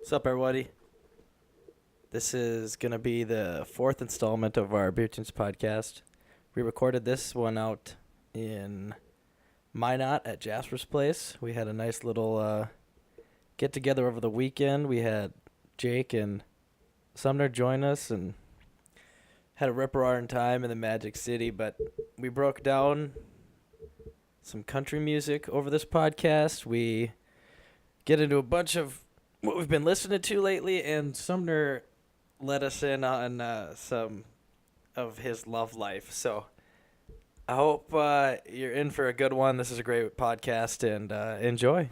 What's up, everybody? This is going to be the fourth installment of our Beer Tunes podcast. We recorded this one out in Minot at Jasper's place. We had a nice little get-together over the weekend. We had Jake and Sumner join us and had a rip-roaring time in the Magic City, but we broke down some country music over this podcast. We get into a bunch of what we've been listening to lately, and Sumner let us in on some of his love life. So I hope you're in for a good one. This is a great podcast, and enjoy.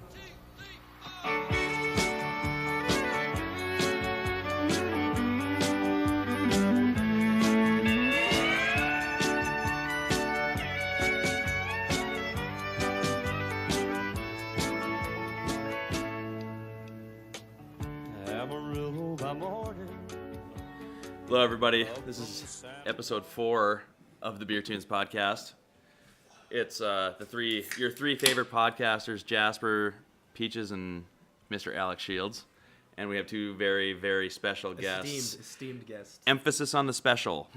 Hello, everybody. This is episode 4 of the Beer Tunes podcast. It's your three favorite podcasters, Jasper, Peaches, and Mr. Alex Shields. And we have two very, very special guests. Esteemed guests. Emphasis on the special.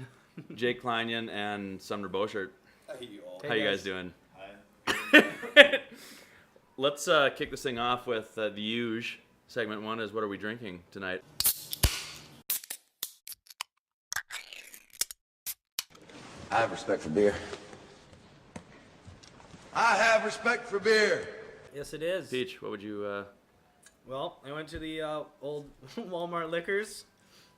Jake Kleinian and Sumner Boschert. How you guys doing? Hi. Let's kick this thing off with the huge. Segment 1 is what are we drinking tonight? I have respect for beer. I have respect for beer. Yes, it is. Peach, what would you... Well, I went to the old Walmart Liquors,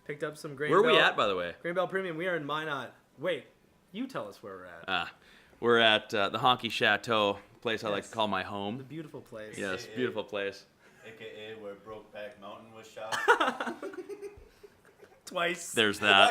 picked up some Grain Where are Bell. we at, by the way? Grain Bell Premium. We are in Minot. Wait, you tell us where we're at. We're at the Honky Chateau, place I like Yes. to call my home. The beautiful place. Yes, beautiful place. AKA where Brokeback Mountain was shot. Twice. There's that.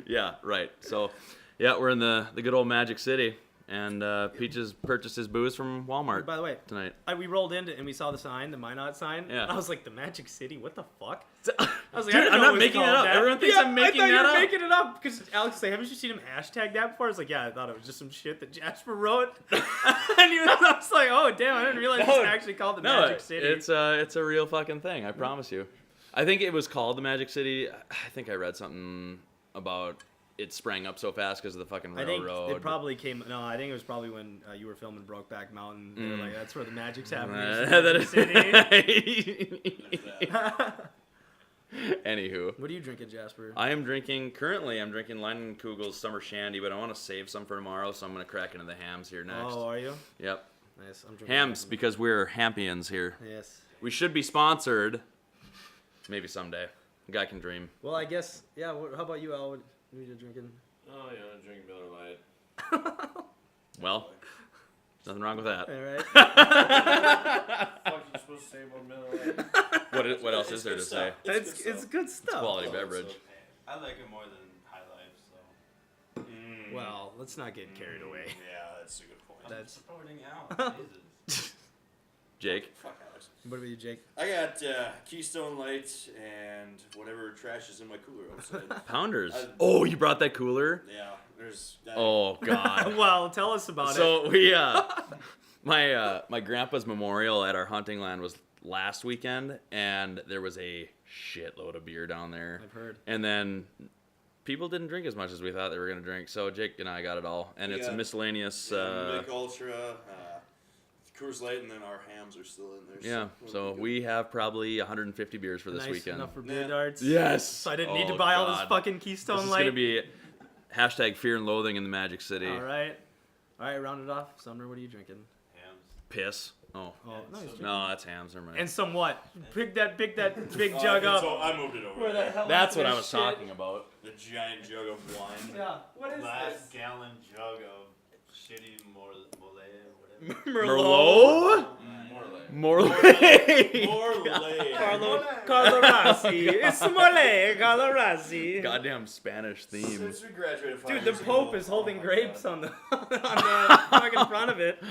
Yeah, right. So, yeah, we're in the good old Magic City, and Peaches purchased his booze from Walmart By the way, tonight. we rolled in and we saw the sign, the Minot sign. Yeah. And I was like, the Magic City? What the fuck? I was like, Dude, I didn't I'm know not it was making called that up. that. Everyone thinks Yeah, I'm making I thought that you up. were making it up because Alex was like, haven't you seen him hashtag that before? I was like, yeah, I thought it was just some shit that Jasper wrote. And I was like, oh damn, I didn't realize No, it's actually called the No, Magic City. it's a real fucking thing. I promise you. I think it was called the Magic City. I think I read something about it sprang up so fast because of the fucking I think railroad. it probably came. No, I think it was probably when you were filming Brokeback Mountain. They were like, "That's where the magic's happening." That in is- City. Anywho. What are you drinking, Jasper? I'm drinking Leinenkugel's Summer Shandy, but I want to save some for tomorrow, so I'm going to crack into the hams here next. Oh, are you? Yep. Nice. I'm drinking Hams, because we're Hampians here. Yes. We should be sponsored. Maybe someday. A guy can dream. Well, I guess. Yeah. How about you, Al? What are you drinking? Oh, yeah, I drink Miller Lite. Well, nothing wrong with that. All right. What you supposed to say about Miller Lite? What else is there to say? It's good stuff. Quality beverage. I like it more than High Life, so. Well, let's not get carried away. Yeah, that's a good point. That's. Supporting Al. Jesus. Jake? Fuck Alex. What about you, Jake? I got Keystone Lights and whatever trash is in my cooler outside. Pounders. Oh, you brought that cooler? Yeah, there's that. Oh, God. Well, tell us about it. So we my grandpa's memorial at our hunting land was last weekend, and there was a shitload of beer down there. I've heard. And then people didn't drink as much as we thought they were gonna drink. So Jake and I got it all, and it's a Yeah. miscellaneous. Mick Ultra, Coors Light, and then our hams are still in there. Yeah. So we have probably 150 beers for this Nice weekend. enough for beer Yeah. darts. Yes. So I didn't need to Oh, buy all this God. fucking This Keystone is Light. gonna be hashtag fear and loathing in the Magic City. All right. Round it off. Sumner, what are you drinking? Hams. Piss. Oh. Oh, nice. No, that's hams. Never mind. And some what? Pick that big jug up. So I moved it over. there. That's what I was talking about. The giant jug of wine. Yeah. What is Last gallon jug of shitty Mollet, whatever. Merlot? Morley. Morley. Morley. Carlo Rossi. It's Mole, Carlo Rossi. Goddamn Spanish theme. Since we graduated 5 Dude, the years Pope ago, is holding my grapes God. on the fucking front of it.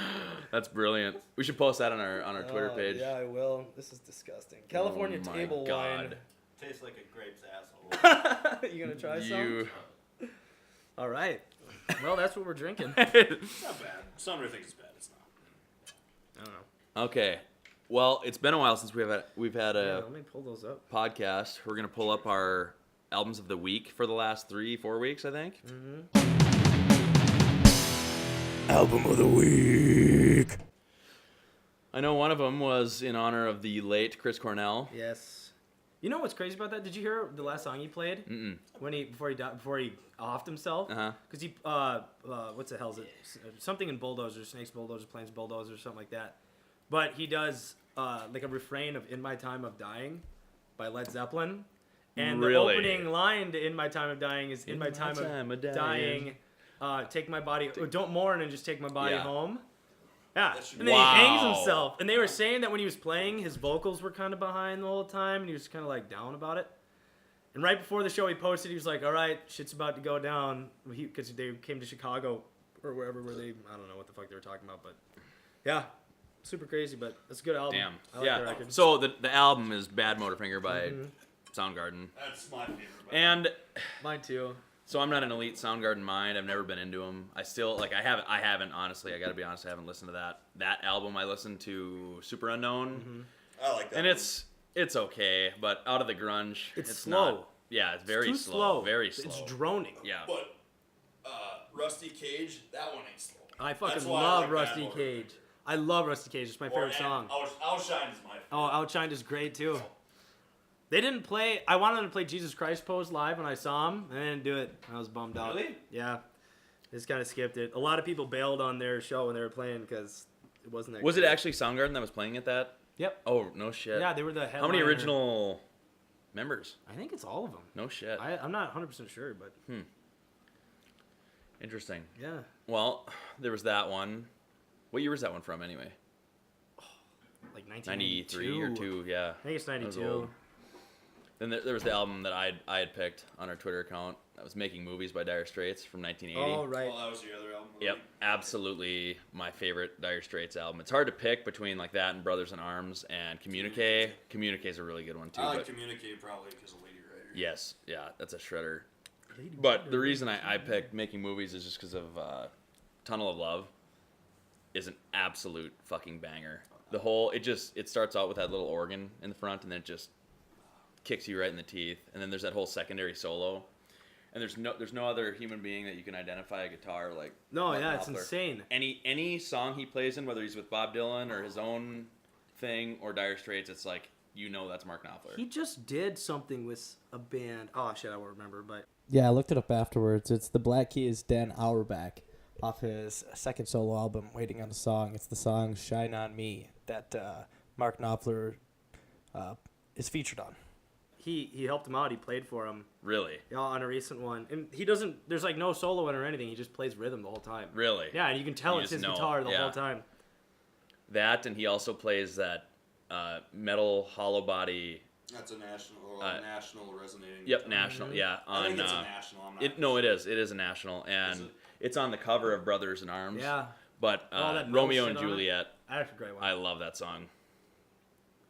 That's brilliant. We should post that on our Twitter page. Yeah, I will. This is disgusting. California Oh my table God. Tastes like a grape's asshole. wine. You gonna try some? You. All right. Well, that's what we're drinking. It's not bad. Sumner thinks it's bad. It's not. I don't know. Okay. Well, it's been a while since we've had Yeah, a let me pull those up. podcast. We're gonna pull up our albums of the week for the last 3-4 weeks, I think. Album of the week. I know one of them was in honor of the late Chris Cornell. Yes. You know what's crazy about that? Did you hear the last song he played? When before he offed himself? Uh-huh. Because he what's the hell is it? Something in Bulldozer, Snakes Bulldozer, Planes Bulldozer, something like that. But he does like a refrain of "In My Time of Dying" by Led Zeppelin, and Really? the opening line to "In My Time of Dying" is "In my time of dying, take my body, don't mourn and just take my body Yeah. home." Yeah, That should and be- then he hangs Wow. himself. And they were saying that when he was playing, his vocals were kind of behind the whole time, and he was kind of like down about it. And right before the show, he posted, he was like, "All right, shit's about to go down," because they came to Chicago or wherever where they, I don't know what the fuck they were talking about, but yeah, super crazy, but it's a good album. Damn. I like yeah. the record. So the album is Bad Motorfinger by Soundgarden, That's my favorite. and Mine too. so I'm not an elite Soundgarden mind. I've never been into them. I still like. I haven't honestly. I got to be honest. I haven't listened to that album. I listened to Super Unknown, I like that. and one. it's okay. But out of the grunge, It's not- slow. yeah, it's very Too slow. Very slow. It's droning. Yeah. But Rusty Cage, that one ain't slow. I That's fucking why I love like Rusty Bad Motorfinger. Cage. I love Rusty Cage. It's my favorite song. Outshine is my favorite. Oh, Outshined is great too. They didn't play. I wanted them to play Jesus Christ Pose live when I saw them, and they didn't do it. I was bummed out. Really? Yeah. Just kind of skipped it. A lot of people bailed on their show when they were playing because it wasn't that Was it great. actually Soundgarden that was playing at that? Yep. Oh no shit. Yeah, they were the headliner. How many original members? I think it's all of them. No shit. I'm not 100% sure, but Interesting. yeah. Well, there was that one. What year was that one from anyway? Like 93 or 2, yeah. I think it's That was 92. old. Then there was the album that I had picked on our Twitter account. That was Making Movies by Dire Straits from 1980. Oh, right. Well, that was your other album. Yep, absolutely my favorite Dire Straits album. It's hard to pick between like that and Brothers in Arms and Communique. Communique's a really good one too. I like but Communicate probably because of Lady Writer. yes, yeah, that's a shredder. But the reason I picked Making Movies is just because of Tunnel of Love is an absolute fucking banger. The whole it starts out with that little organ in the front and then it just kicks you right in the teeth. And then there's that whole secondary solo. And there's no other human being that you can identify a guitar like. No, Mark yeah, it's Knopfler. insane. Any song he plays in, whether he's with Bob Dylan or his own thing or Dire Straits, it's like that's Mark Knopfler. He just did something with a band. Oh, shit, I won't remember, but Yeah, I looked it up afterwards. It's the Black Keys' Dan Auerbach off his second solo album, Waiting on a Song. It's the song Shine on Me that Mark Knopfler is featured on. he helped him out. He played for him. Really, Yeah, on a recent one. And he doesn't, there's like no solo in or anything. He just plays rhythm the whole time. really. Yeah, and you can tell You it's just his know, guitar the yeah. whole time. That and he also plays that metal hollow body. That's a national resonating. Yep, national. Yeah, I on. think it's a national. I'm not It is. It is a national, and it? it's on the cover of Brothers in Arms. Yeah, But Oh, that Romeo no and shit on it? Juliet, that's a great one. I love that song.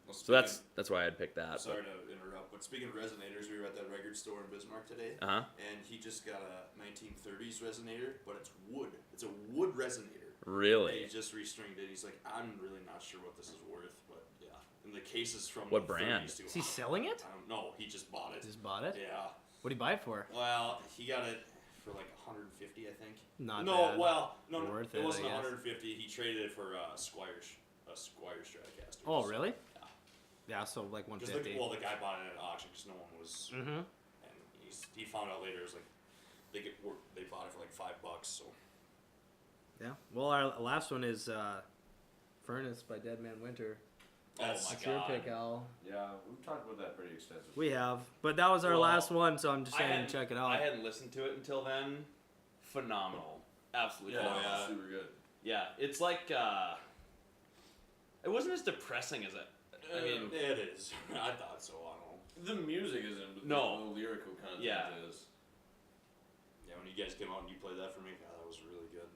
Well, So that's why I'd pick that. Sorry to interrupt, but speaking of resonators, we were at that record store in Bismarck today, Uh huh. and he just got a 1930s resonator, but it's wood. It's a wood resonator. Really? He just restringed it. He's like, I'm really not sure what this is worth, but yeah. And the case is from What the brand? 30s too. Is he selling it? I don't know. He just bought it. Just bought it? Yeah. What did he buy it for? Well, he got it for like 150, I think. Not no, bad. well, no, Worth it it, wasn't I guess. 150. He traded it for a Squire Stratocaster. Oh, really? Yeah, so like Because 150. the guy bought it at auction because no one was. Mm-hmm. And he found out later it was like they bought it for like $5. So Yeah. Well, our last one is Furnace by Dead Man Winter. that's It's your pick, Al. Yeah, we've talked about that pretty extensively. We have. But that was our Well, last one, so I'm just saying hadn't- check it out. I hadn't listened to it until then. Phenomenal. Absolutely Yeah, phenomenal. yeah. super good. Yeah, it's like it wasn't as depressing as it. I mean, it is. I thought so. I don't know. The music isn't, but No. the lyrical content Yeah. is. Yeah, when you guys came out and you played that for me, that was really good.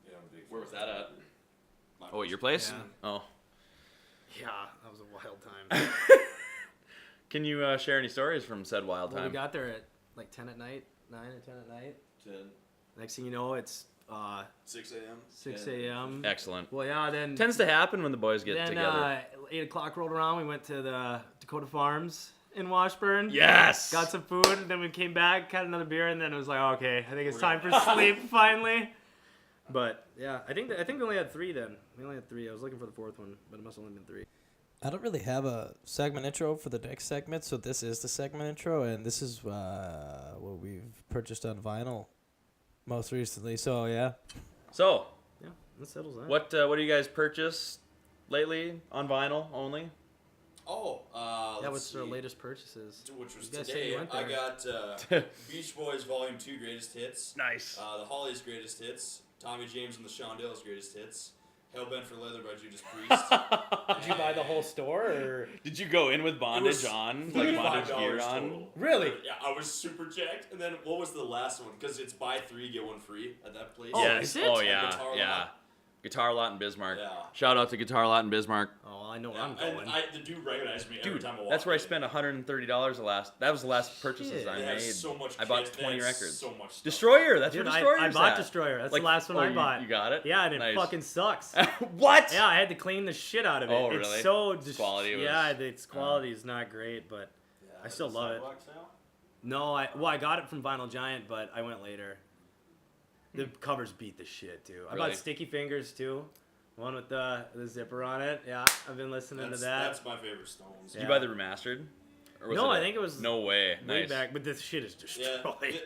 Yeah, I'm a big where was fan. that at? My Oh, at your place? Yeah. Oh, Yeah, that was a wild time. can you share any stories from said wild Well, we time? got there at like 10 at night, 9 or 10 at night. 10. Next thing you know, it's 6 a.m. 6 a.m. Excellent. Well, yeah, then Tends to happen when the boys get then together. 8 o'clock rolled around. We went to the Dakota Farms in Washburn. Yes. Got some food, and then we came back, had another beer, and then it was like, okay, I think it's time for sleep finally. But yeah, I think we only had 3 then. We only had 3. I was looking for the 4th one, but it must have only been 3. I don't really have a segment intro for the next segment, so this is the segment intro, and this is what we've purchased on vinyl most recently. So yeah, So, Yeah, that settles that. what do you guys purchase lately on vinyl only? Oh, Yeah, let's what's our see. latest purchases? Which was You guys said today. you went I there. got Beach Boys Volume 2 Greatest Hits. Nice. The Hollies Greatest Hits. Tommy James and the Shondells Greatest Hits. Hellbent for Leather by Judas Priest. Did you buy the whole store, or Did you go in with bondage was on, like bondage gear $5 on? total. Really? Yeah, I was super jacked. And then what was the last one? Because it's buy 3 get 1 free at that place. Oh, Yes. is it? Oh At yeah. Guitar Yeah. Lot. Guitar Lot in Bismarck. Yeah. Shout out to Guitar Lot in Bismarck. Oh, I know where Yeah, I'm going. and the dude recognized me every Dude, time I walked that's where I in. spent $130 That was the last purchases Shit. I They made. have so much I bought kit, they 20 have records. So much stuff. Destroyer. That's Dude, where I Destroyer's bought at. Destroyer. That's Like, the last one I you- bought. You got it? Yeah, and it Nice. fucking sucks. What? Yeah, I had to clean the shit out of it. Oh, It's really? so Quality was- yeah, its quality is not great, but I still love it. Sidewalk sale? No, I got it from Vinyl Giant, but I went later. The covers beat the shit too. I Really? bought Sticky Fingers too, one with the zipper on it. Yeah, I've been listening to that. That's my favorite Stones. Did you Yeah. buy the remastered? Or was No, it I think it was No way. way Nice. back, but this shit is Yeah, destroyed.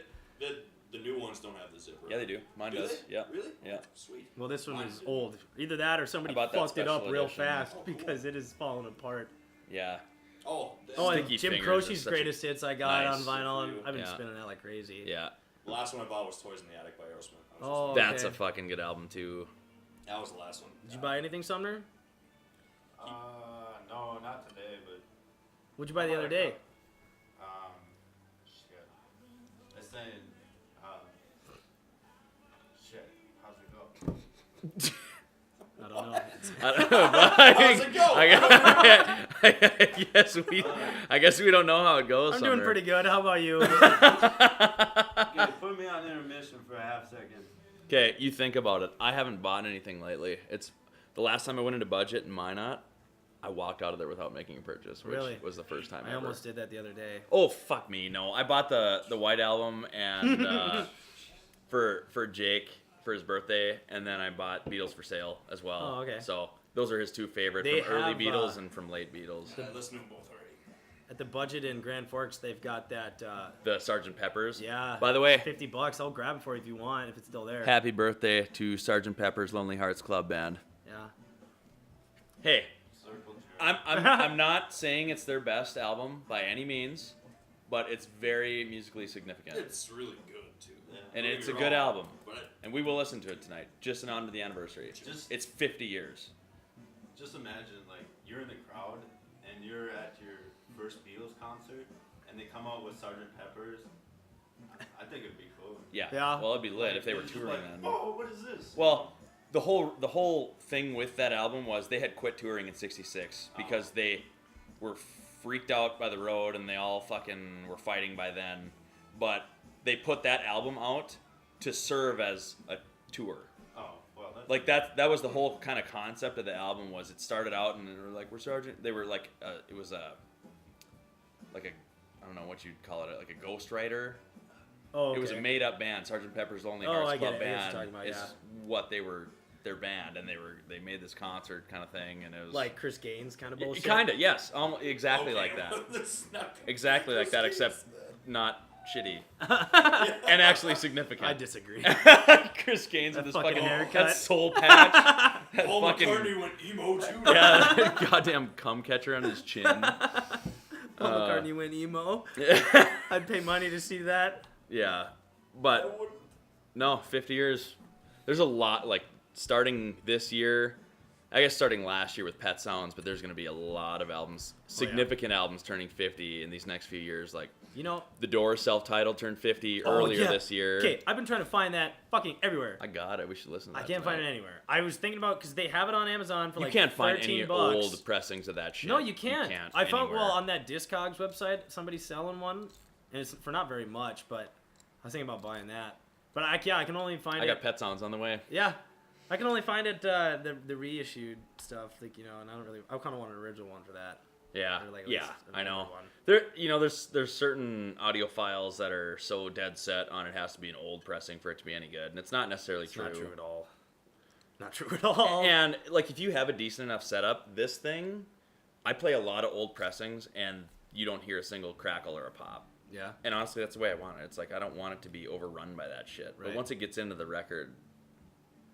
the new ones don't have the zipper. Yeah, they do. Mine Do does. they? Yeah. Really? Yeah. Sweet. Well, this one Mine is did. old. Either that or somebody I bought that fucked it up special real edition. fast Oh, cool. because it is falling apart. Yeah. Oh, Oh, and Sticky Jim Fingers is Croce's such a- greatest hits I got Nice. on vinyl, Good for and I've been you. spinning that like crazy. Yeah. the last one I bought was Toys in the Attic by Aerosmith. Oh, That's okay. a fucking good album too. That was the last one. Did you buy anything, Sumner? No, not today, but What'd you buy the other day? shit. It's saying, shit. How's it go? I don't know. I don't know, but I How's think- it go? I guess we don't know how it goes. I'm doing Sumner. pretty good. How about you? Okay, put me on intermission for a half second. Okay, you think about it. I haven't bought anything lately. It's the last time I went into budget in Minot, I walked out of there without making a purchase, which Really? was the first time I ever. almost did that the other day. Oh fuck me, no! I bought the White Album and for Jake for his birthday, and then I bought Beatles for Sale as well. Oh, okay. So those are his two favorite They from early have, Beatles and from late Beatles. I listened to them both already. At the budget in Grand Forks, they've got that. The Sgt. Pepper's. Yeah. By the way, $50. I'll grab it for you if you want, if it's still there. happy birthday to Sgt. Pepper's Lonely Hearts Club Band. Yeah. Hey, Circle jerk. I'm not saying it's their best album by any means, but it's very musically significant. It's really good too. And Don't it's get a me good wrong, album. But And we will listen to it tonight, just in honor of the anniversary. Just- It's 50 years. Just imagine, like, you're in the crowd and you're at your first Beatles concert and they come out with Sgt. Pepper's. I think it'd be cool. Yeah. Yeah. Well, it'd be lit if they were It's just touring like, then. oh, what is this? Well, the whole thing with that album was they had quit touring in '66 because they were freaked out by the road and they all fucking were fighting by then. But they put that album out to serve as a tour. Oh, well, that's Like that was the whole kind of concept of the album. Was it started out and they were like, we're Sergeant. They were like it was like a I don't know what you'd call it, like a ghostwriter. Oh, okay. It was a made up band. Sgt. Pepper's Lonely Oh, Hearts I get Club it. I get what you're Band talking about, is yeah. what they were, their band, and they made this concert kind of thing, and it was Like Chris Gaines kind of bullshit. kind of, yes, exactly okay, like that, well, that's not exactly like that, Chris except Gaines, not shitty and actually significant. I disagree. Chris Gaines with That his fucking fucking haircut. that soul patch, that Paul fucking McCartney went emo too. yeah, goddamn cum catcher on his chin. Paul McCartney went emo. I'd pay money to see that. Yeah, but no, 50 years. There's a lot, like, starting this year, I guess starting last year with Pet Sounds, but there's going to be a lot of albums, significant albums turning 50 in these next few years. Like, You know. The Doors self-titled turned 50 Oh, earlier yeah. this year. Okay, I've been trying to find that fucking everywhere. I got it. We should listen to I that can't find it tonight. anywhere. I was thinking about because they have it on Amazon for You like can't find 13 any bucks. old pressings of that shit. No, you can't. I found anywhere. well on that Discogs website, somebody's selling one, and it's for not very much. But I was thinking about buying that. But I can only find I it. got Pet Sounds on the way. Yeah, I can only find it the reissued stuff. Like and I kind of want an original one for that. Yeah, Or, like, at yeah, least an I know. older one. There's certain audiophiles that are so dead set on it has to be an old pressing for it to be any good, and it's not necessarily It's true. not true at all. Not true at all. And like, if you have a decent enough setup, this thing, I play a lot of old pressings, and you don't hear a single crackle or a pop. Yeah. And honestly, that's the way I want it. It's like I don't want it to be overrun by that shit. But Right. once it gets into the record,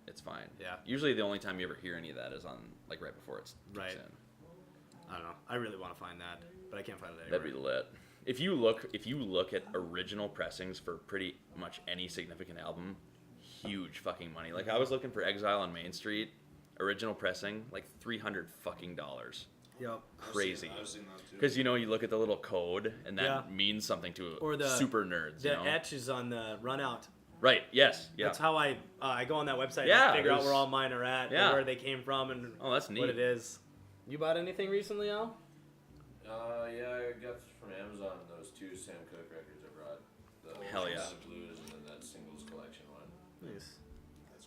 it's fine. Yeah. Usually, the only time you ever hear any of that is on like right before it's kicks Right. in. I don't know. I really want to find that, but I can't find it anywhere. That'd be lit. If you look at original pressings for pretty much any significant album, huge fucking money. Like I was looking for Exile on Main Street, original pressing, like $300 fucking. Yep. Crazy. I've seen that too. Because you look at the little code, and that Yeah. means something to Or the super nerds. The you know? etch is on the run out. Right. Yes. Yeah. That's how I go on that website Yeah, and figure out there's- where all mine are at, Yeah. and where they came from, and Oh, that's neat. what it is. You bought anything recently, Al? Yeah, I got from Amazon those 2 Sam Cooke records I brought. The Hell yeah. Oceans of Blues and then that singles collection one. Nice.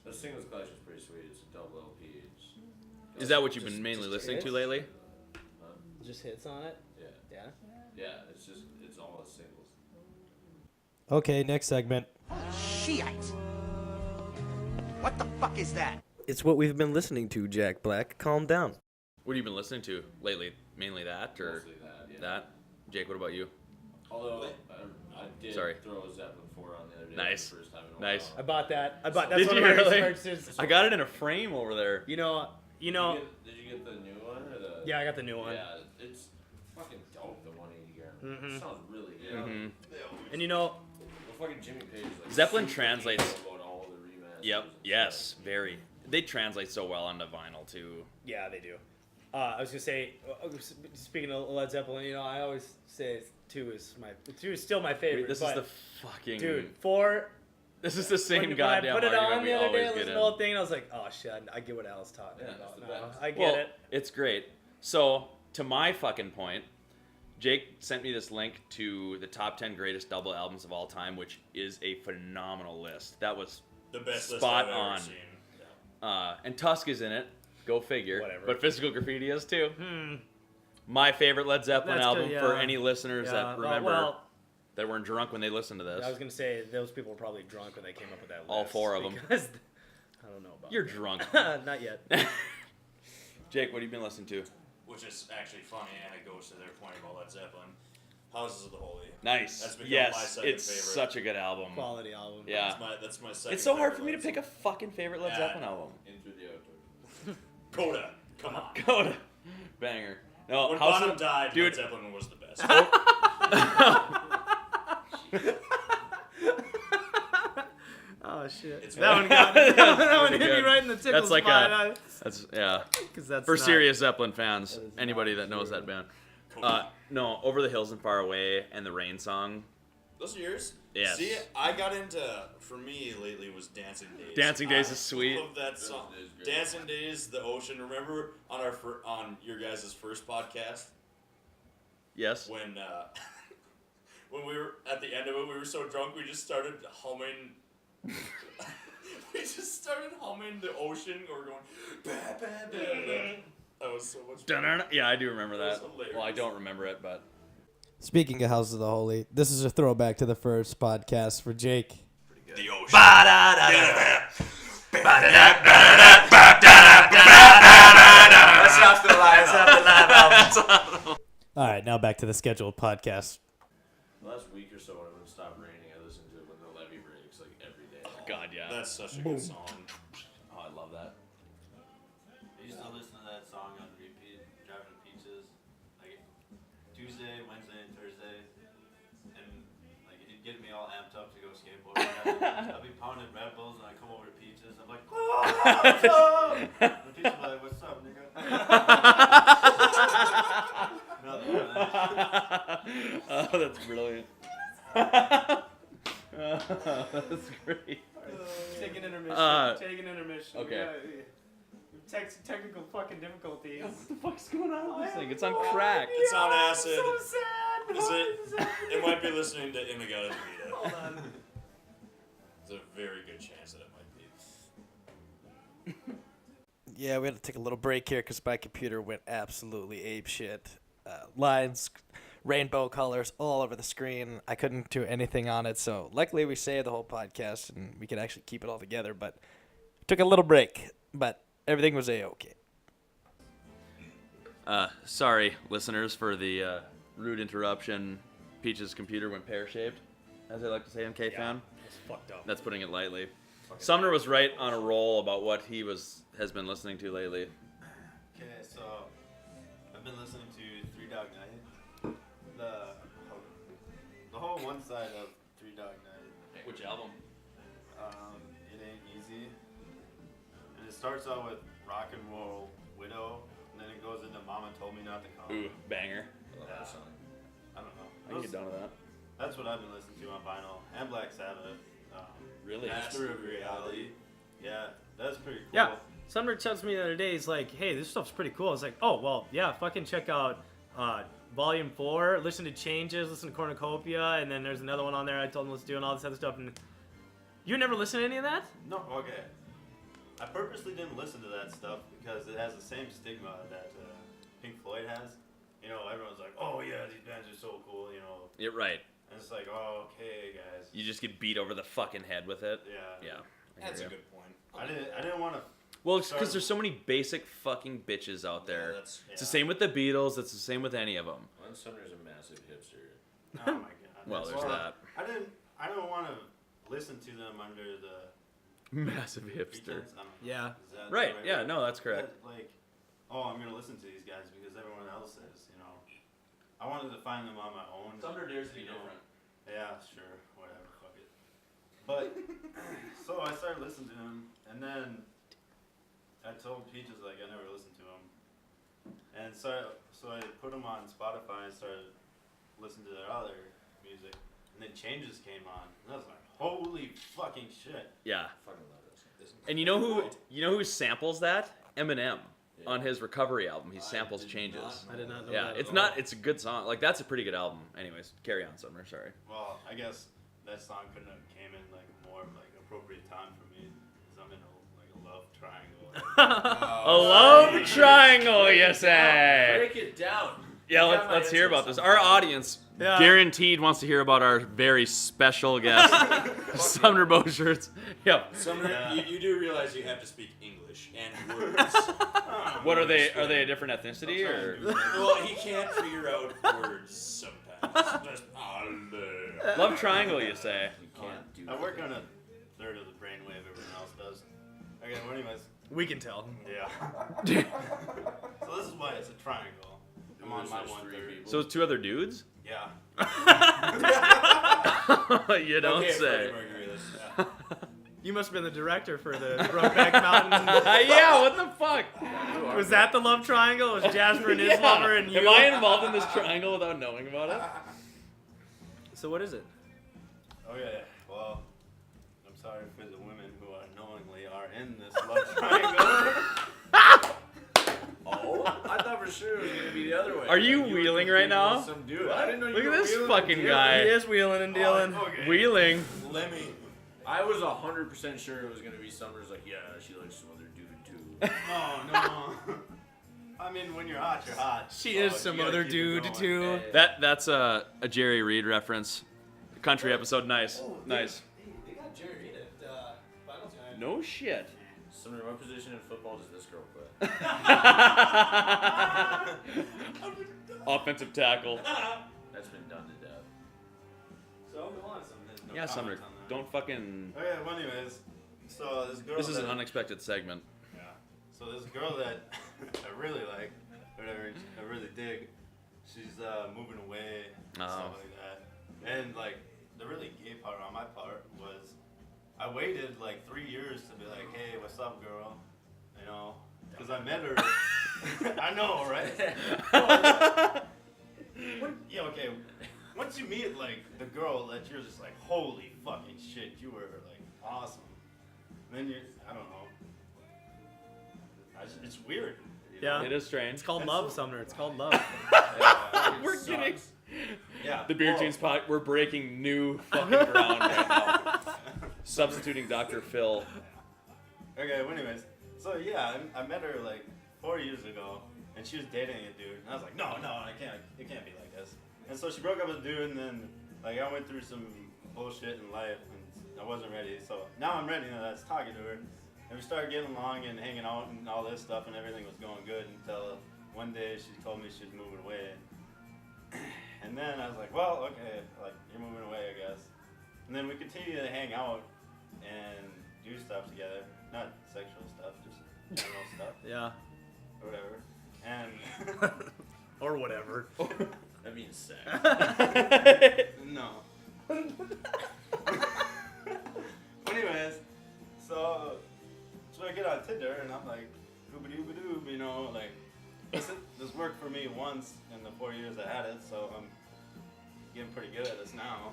The singles collection's pretty sweet. It's a double LP. Is that what you've been mainly listening to lately? Just hits on it. Yeah. Yeah. Yeah, it's all the singles. Okay, next segment. Shiite. What the fuck is that? It's what we've been listening to, Jack Black. Calm down. What have you been listening to lately? Mainly that, or Mostly that, yeah. that? Jake, what about you? Although I did Sorry. throw a Zeppelin 4 on the other day. Nice. For the first time in a Nice. while. I bought that. That's Did one you of my really? purchases. I got it in a frame over there. You know. Did you get the new one or the? Yeah, I got the new one. Yeah, it's fucking dope. The 180 gram. Mhm. It sounds really good. Mhm. And Well, fucking Jimmy Page. Like, Zeppelin super translates- detailed about all the remasters Yep. and Yes. stuff. Very. They translate so well onto vinyl too. yeah, they do. I was gonna say, speaking of Led Zeppelin, I always say 2 is still my favorite. This but is the fucking dude 4. This is the same when goddamn I put it argument on we the other always day, I get listened to in. the whole thing, and I was like, oh shit, I get what Al's talking Yeah, about it's the now. best. I get Well, it. it's great. So, to my fucking point, Jake sent me this link to the top 10 greatest double albums of all time, which is a phenomenal list. That was The best list spot I've ever on. seen. Yeah. And Tusk is in it. Go figure. Whatever. But Physical Graffiti is too. My favorite Led Zeppelin That's album good, for yeah. any listeners Yeah, that remember well, that weren't drunk when they listened to this. I was gonna say those people were probably drunk when they came up with that list. All 4 of them. Because I don't know about. You're drunk. Not yet. Jake, what have you been listening to? Which is actually funny, and it goes to their point about Led Zeppelin. Houses of the Holy. Nice. That's become yes, my second it's favorite. such a good album. Quality album. Yeah. That's my second. It's so hard favorite for me to Led pick a Zeppelin. fucking favorite Led Yeah. Zeppelin album. In through the outdoors. Coda. Come on. Coda. Banger. No, When House Bonham of, died, dude. Led Zeppelin was the best. Oh shit. It's That one That hit me good. right in the tickle That's like spot. That's yeah. Because that's For not- serious Zeppelin fans, That is anybody not that knows true. that band. No, Over the Hills and Far Away and the Rain song. Those are yours? Yes. See, I got into, for me lately, was Dancing Days. Dancing Days I is sweet. love that song. Days is great. Dancing Days, the ocean. Remember on on your guys' first podcast Yes. when when we were at the end of it, we were so drunk we just started humming. We just started humming the ocean. Or we're going. Bah, bah, bah, bah. That was so much fun. Dun-dun-dun. Yeah, I do remember That that. was hilarious. Well, I don't remember it, but Speaking of House of the Holy, this is a throwback to the first podcast for Jake. The ocean. That's off the live. That's off the live album. All right, now back to the scheduled podcast. The last week or so when it would stop raining, I listened to it when the levee breaks like every day. God, yeah. That's such a good song. Oh, I love that. I used to listen to that song on repeat, driving to Peaches, like Tuesday, Wednesday, and Thursday, and like it'd get me all amped up to go skateboard. I'd be pounding Red Bulls, and I come over to Peaches. I'm like, what's up? And Peaches be like, what's up, nigga? Nothing, man. Oh, that's brilliant. That's great. Take an intermission. Take an intermission. okay. Technical fucking difficulties. What the fuck's going on with this thing? It's on crack. It's on acid. So sad. Is it? It might be listening to Inagata Vita. Hold on. There's a very good chance that it might be. Yeah, we had to take a little break here because my computer went absolutely apeshit. Lines, rainbow colors all over the screen. I couldn't do anything on it, so luckily we saved the whole podcast and we could actually keep it all together. But took a little break, but everything was a-okay. Sorry, listeners, for the rude interruption. Peach's computer went pear-shaped, as I like to say in K-Fan. It's fucked up. That's putting it lightly. Sumner was right on a roll about what he has been listening to lately. Okay, so I've been listening to Three Dog Night. The whole one side of Three Dog Night. Which album? It Ain't Easy. And it starts out with Rock and Roll Widow, and then it goes into Mama Told Me Not to Come. Ooh, banger. Yeah. I don't know. I can get down with that. That's what I've been listening to on vinyl. And Black Sabbath. Really? Master of Reality. Yeah, that's pretty cool. Yeah. Sumner tells me the other day, he's like, hey, this stuff's pretty cool. I was like, oh, well, yeah, fucking check out Volume 4, listen to Changes, listen to Cornucopia, and then there's another one on there I told him let's do and all this other stuff. And you never listen to any of that? No, okay. I purposely didn't listen to that stuff because it has the same stigma that Pink Floyd has. You know, everyone's like, oh yeah, these bands are so cool, you know. You're right. And it's like, oh, okay, guys. You just get beat over the fucking head with it. Yeah. Yeah. That's a good point. I didn't want to. Well, it's because there's so many basic fucking bitches out there. That's It's the same with the Beatles. It's the same with any of them. One Sumner's a massive hipster. Oh my god. Well, there's that. I don't want to listen to them under the Massive hipster. pretense. I don't know. Yeah. Is that Right. the Yeah. word? No, that's correct. Like, oh, I'm gonna listen to these guys because everyone else is. You know, I wanted to find them on my own. Sumner dares to be you know. different. Yeah, sure, whatever, fuck it. But so I started listening to him, and then I told Peaches like I never listened to him, and so I put him on Spotify and started listening to their other music, and then Changes came on, and I was like, holy fucking shit! Yeah. Fucking love this. And you know who samples that? Eminem on his Recovery album. He samples Changes. I did not know Yeah, that. it's not. It's a good song. Like that's a pretty good album. Anyways, carry on, Sumner. Sorry. Well, I guess that song couldn't have came in like more like appropriate time for me, because I'm in a love triangle. A love triangle, you say? Break it down. Yeah, You got my let's hear intro about this. song. Our audience Yeah. guaranteed wants to hear about our very special guest, Sumner Boshirts. Yep. Sumner, you do realize you have to speak English and words. What are they? Are they a different ethnicity or? Well, he can't figure out words sometimes. Just, Love triangle, you say? You can't do I work on a third of the brainwave everyone else does. Okay, well, anyways, We can tell. yeah. So this is why it's a triangle. I'm on my There's one three third. people. So it's two other dudes? Yeah. You don't okay, say. Freddie Mercury, let's- You must have been the director for the Brokeback Mountain. Yeah, what the fuck? Was that the love triangle? Was Jasper and his Yeah. lover and you? Am I involved in this triangle without knowing about it? So what is it? Okay, well, I'm sorry for the women who unknowingly are in this love triangle. Oh, I thought for sure it was gonna be the other way. Are you Like, were wheeling right competing with now? Some dude. I didn't know you Look at were this wheeling fucking and guy. He is wheeling and dealing. Oh, okay. Wheeling. Let me. I was 100% sure it was gonna be Summer's. Like, yeah, she likes some other dude too. No. I mean, when you're hot, you're hot. She So is you some gotta other keep it dude going. too. That's a Jerry Reed reference. Country episode. Nice. Nice. They got Jerry at Final Time. No shit. Summer, what position in football does this girl play? Offensive tackle. That's been done to death. So go on, something. No Yeah, Sumner. comments on that. Don't fucking. Okay, well, anyways, so this girl. This is that, an unexpected segment. Yeah. So this girl that I really like, whatever, I really dig, she's moving away and Oh. stuff like that. And like the really gay part on my part was I waited like 3 years to be like, hey, what's up, girl? You know, because I met her. I know, right? Yeah, okay. Once you meet like the girl that you're just like, holy fucking shit, you were like awesome. Then you, I don't know. It's weird. you Yeah. know? It is strange. It's called That's love, so- Sumner. It's called love. Yeah, We're it getting sucks. Yeah. the Beer Oh, Tunes pod. We're breaking new fucking ground right now. substituting Dr. Phil. Okay, well, anyways, so yeah, I met her like 4 years ago, and she was dating a dude, and I was like, no, it can't be like this. And so she broke up with the dude, and then like I went through some bullshit in life, and I wasn't ready. So now I'm ready, and I was talking to her, and we started getting along and hanging out and all this stuff, and everything was going good until one day she told me she was moving away. And then I was like, well, okay, like, you're moving away, I guess. And then we continued to hang out and do stuff together. Not sexual stuff, just general stuff, Yeah. or whatever. And, Or whatever. That means sex. no. Anyways, so I get on Tinder, and I'm like, doobie-dooby-doob, you know, like, this worked for me once in the 4 years I had it, so I'm getting pretty good at this now.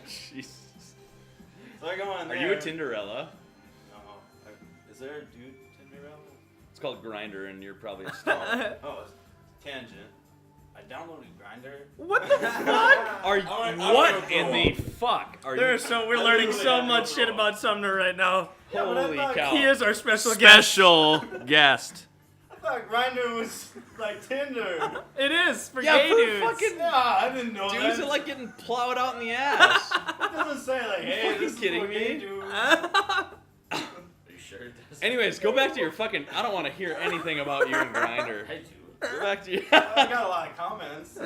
Jesus. So I go on Are there. you a Tinderella? No. Is there a dude Tinderella? It's called Grindr, and you're probably a star. Oh, it's tangent. I downloaded Grindr. What the fuck? Are what in the fuck are you? We're learning so much shit about Sumner right now. Yeah, but I Holy thought- cow! He is our special guest. Special guest. I thought Grindr was like Tinder. It is for Yeah, gay for dudes. fucking Yeah, I didn't know dudes that. that like getting plowed out in the ass. It doesn't say like, hey, fucking this is kidding what we me? do. Are you sure it does? Anyways, go back to your fucking. I don't want to hear anything about you and Grindr. I do. Go back to your. I got a lot of comments.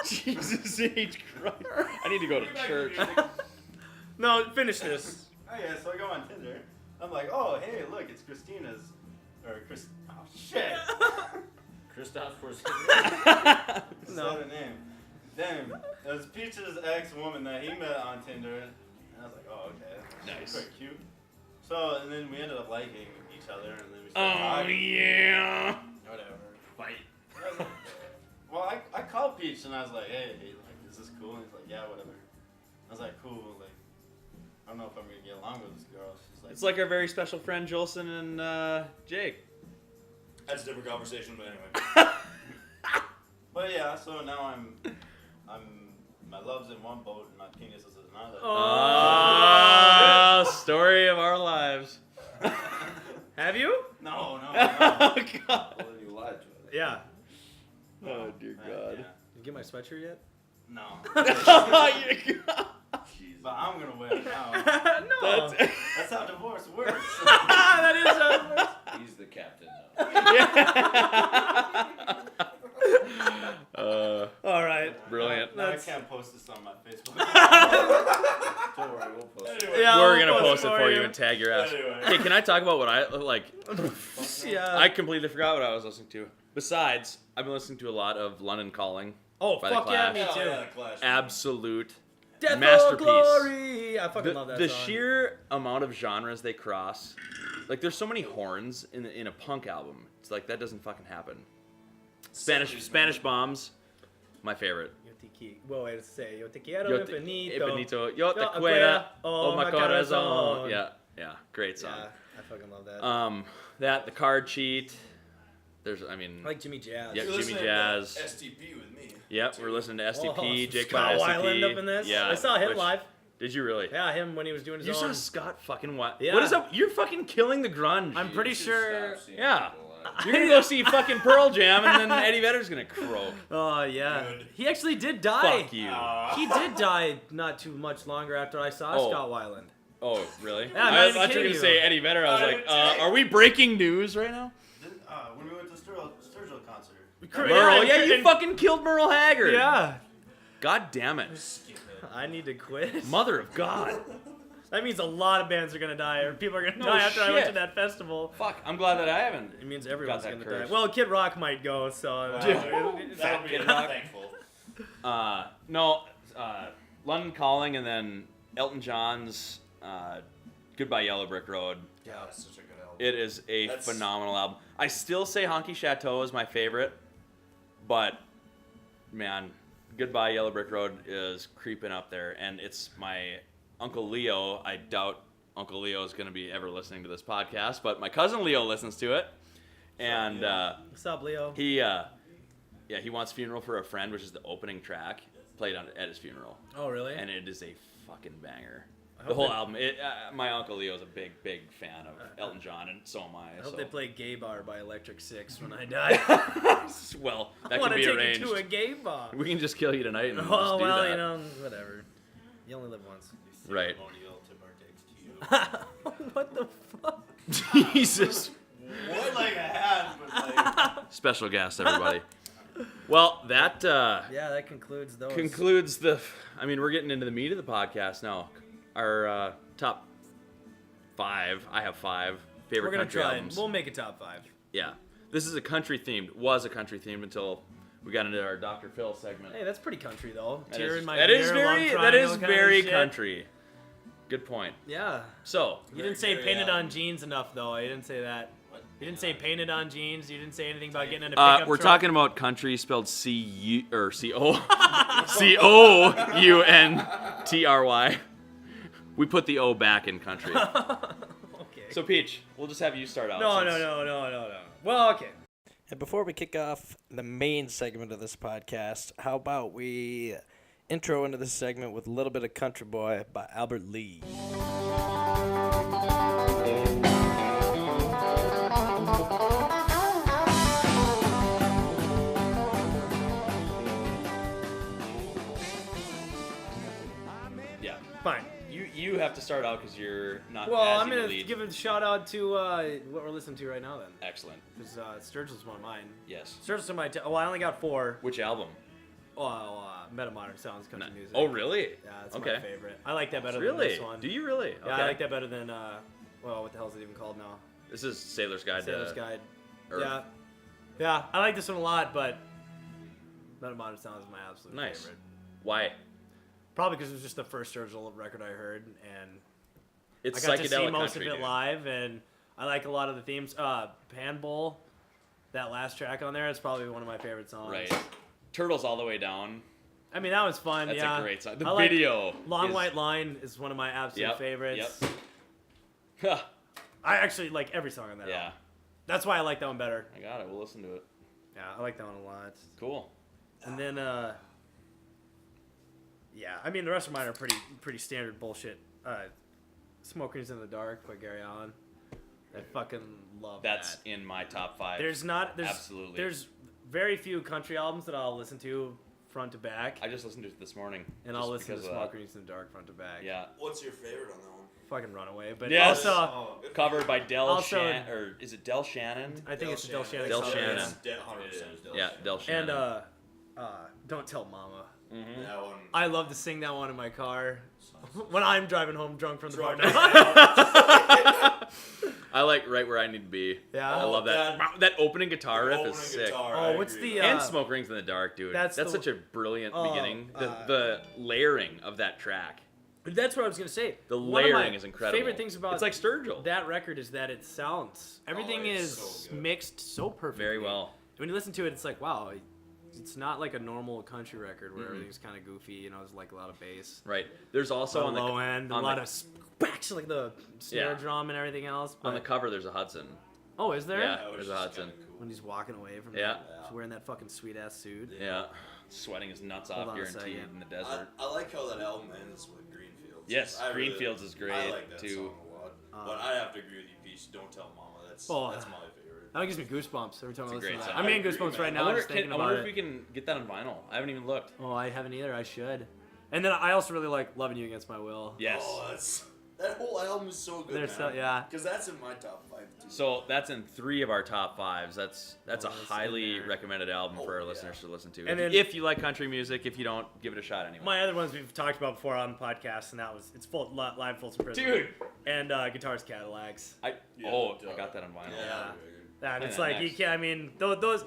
Jesus H. Christ. I need to go to church. No, finish this. Oh yeah, so I go on Tinder. I'm like, oh hey, look, it's Christina's, or Chris. Oh shit. Christoph Porzingis. Just No. said her name. Then it was Peach's ex-woman that he met on Tinder, and I was like, oh okay, Nice. pretty cute. So and then we ended up liking each other, and then we started Oh talking. yeah. Whatever. Fight. Well, I called Peach and I was like, hey, like, is this cool? And he's like, yeah, whatever. I was like, cool. Like, I don't know if I'm gonna get along with this girl. She's like, It's like our very special friend Jolson and Jake. That's a different conversation, but anyway. but yeah. So now my love's in one boat and my penis is in another. Oh, story of our lives. Have you? No. Oh God. Well, then you lied to it. Yeah. Oh dear God. Did you get my sweatshirt yet? No. Oh, you God. Jesus. But I'm gonna wear it now. No. That's how divorce works. That is how it works. He's the captain now. All right. Brilliant. Now I That's- can't post this on my Facebook. Don't worry, we'll post it. Anyway. Yeah, We're we'll gonna post it for you you. and tag your ass. Anyway. Hey, can I talk about what I like? Yeah. I completely forgot what I was listening to. Besides, I've been listening to a lot of London Calling. Oh, by the fuck yeah, Clash. me Hell too. yeah, the Clash. Absolute Death masterpiece. or glory. I fucking love that The song. sheer amount of genres they cross, like there's so many horns in a punk album. It's like that doesn't fucking happen. Spanish Bombs, my favorite. Yo te qui- Well, it's say yo te quiero Yo te, infinito. yo te Yo quiero, oh my my corazón. corazón. Yeah, great song. Yeah, I fucking love that. That the card cheat. There's, I mean, I like Jimmy Jazz. Yeah, You're Jimmy listening to Jazz. STP with me. Yep, we're listening to STP, Oh, Jake Scott by STP. Weiland up in this. Yeah, I saw him which- live. Did you really? Yeah, him when he was doing his You saw own. Scott fucking Weiland. Yeah. What is up? You're fucking killing the grunge. I'm pretty You should sure. stop seeing Yeah. people alive. You're gonna go see fucking Pearl Jam, and then Eddie Vedder's gonna croak. Oh yeah, Good. he actually did die. Fuck you. He did die not too much longer after I saw Oh. Scott Weiland. Oh, really? Yeah, I'm not I even thought you were kidding gonna you. say Eddie Vedder. I was I like, didn't say- are we breaking news right now? When we went to Sturgill concert. Merle, yeah, you and- fucking killed Merle Haggard. Yeah, God damn it. I need to quit. Mother of God. That means a lot of bands are gonna die, or people are gonna No die after I went to shit. that festival. Fuck, I'm glad that I haven't. It means everyone's that gonna curse. die. Well, Kid Rock might go, so. That'll be Kid Rock. thankful. London Calling, and then Elton John's Goodbye Yellow Brick Road. Yeah, that's such a good album. It is a That's- phenomenal album. I still say Honky Chateau is my favorite, but man, Goodbye Yellow Brick Road is creeping up there, and it's my Uncle Leo. I doubt Uncle Leo is going to be ever listening to this podcast, but my cousin Leo listens to it, and What's up, Leo? he wants Funeral for a Friend, which is the opening track, played at his funeral, Oh, really? and it is a fucking banger. The whole album. My uncle Leo's a big fan of Elton John, and so am I. I hope so. they play Gay Bar by Electric Six when I die. Well, I that want can to be take arranged. you to a gay bar. We can just kill you tonight and Oh, just do well, that. you know, whatever. You only live once. Right. Ceremonial tip our takes to you. What the fuck? Jesus. What? Like a hat, but like. Special guest, everybody. Well, that Yeah, that concludes those. concludes the. I mean, we're getting into the meat of the podcast now. Our top 5. I have 5 favorite We're gonna country try. albums. We'll make a top 5. Yeah, this is a country themed. Was a country themed until we got into our Dr. Phil segment. Hey, that's pretty country though. That Tear is- in my that beer is while I'm very trying that is all kind of very shit. country. Good point. Yeah. So You didn't say Very painted album. on jeans enough though. You didn't say that. What? You didn't say painted on jeans. You didn't say anything about getting in a pickup we're truck. talking about country spelled C-U or C-O C-O-U-N-T-R-Y. We put the O back in country. Okay. So Peach, we'll just have you start out. No. since- Well, okay. And before we kick off the main segment of this podcast, how about we intro into this segment with a little bit of Country Boy by Albert Lee. Yeah. Fine. You have to start out because you're not. Well, as I'm in the gonna lead. give a shout out to what we're listening to right now then, Excellent. because Sturgill's one of mine. Yes. Sturgill's one of my. Oh, I only got 4. Which album? Metamodern Sounds country music. Oh, really? Yeah, that's Okay. my favorite. I like that better than Really? this one. Do you really? Yeah, Okay. I like that better than well, what the hell is it even called now? This is Sailor's Guide Sailor's to Guide. Earth. Yeah, I like this one a lot, but Metamodern Sounds is my absolute Nice. favorite. Why? Probably because it was just the first Sturgill record I heard, and It's I got psychedelic to see most country, of it dude. live, and I like a lot of the themes. Pan Bowl, that last track on there is probably one of my favorite songs. Right. Turtles All the Way Down. I mean, that was fun. That's yeah. a great song. The I like video. Long is- White Line is one of my absolute Yep, favorites. Yep. I actually like every song on that Yeah. album. That's why I like that one better. I got it. We'll listen to it. Yeah, I like that one a lot. Cool. And then, yeah, I mean the rest of mine are pretty standard bullshit. Smokers in the Dark by Gary Allan. I fucking love That's that. in my top 5. There's Absolutely. There's very few country albums that I'll listen to front to back, I just listened to it this morning. and just I'll listen to because of that. Smokers in the Dark front to back. Yeah. What's your favorite on that one? Fucking Runaway, but Yes. also Covered by Del Also- Shannon, or is it Del Shannon? I think it's a Del Shannon. Del song. Shannon. It's 100% Del Yeah, Shannon. Del Shannon. And Don't Tell Mama. Mhm. That one. I love to sing that one in my car when I'm driving home drunk from the bar. Drunk. I like Right Where I Need to Be. Yeah. I love that. that- That opening guitar riff Opening is sick. guitar, Oh, I what's agree the, with And uh, Smoke Rings in the Dark, dude. that's That's the- such a brilliant Oh, beginning. The layering of that track. That's what I was gonna say. The One of my layering is incredible. Favorite things about It's like Sturgill. that record is that it sounds everything it's is so good. mixed so perfectly. Very well. When you listen to it, it's like wow, it's not like a normal country record where everything's kind of goofy. You know, there's like a lot of bass, Right. There's also a on the low end, a on lot the- of spacks like the snare Yeah. drum and everything else. on the but- cover there's a Hudson. oh, is there? Yeah. That was There's a just Hudson. kinda cool. When he's walking away from Yeah. he's wearing that fucking sweet ass suit. Yeah. Sweating his nuts Hold off, on a guaranteed second. in the desert. I like how that album ends with Greenfields. Yes, I really- Greenfields is great, I like that too. song a lot. But I have to agree with you, Peach. Don't Tell Mama. That's Oh. that's my favorite. That gives me goosebumps every time I a listen great to that. song. I'm getting I agree, goosebumps man. right I now wonder, just thinking I about wonder if it. we can get that on vinyl. I haven't even looked. Oh, I haven't either. I should. And then I also really like Loving You Against My Will. Yes. Oh, that whole album is so good, They're man. so- yeah. Because that's in my top 5 too. So that's in 3 of our top 5s. That's a that's in highly there. recommended album for our yeah. listeners to listen to. And if, then- if you like country music, if you don't, give it a shot anyway. My other ones we've talked about before on the podcast, and that was it's full live Folsom Prison. Dude. And Guitars Cadillacs. I Yeah, I got that on vinyl. Yeah. Yeah, And it's yeah, like you next. can't. I mean, those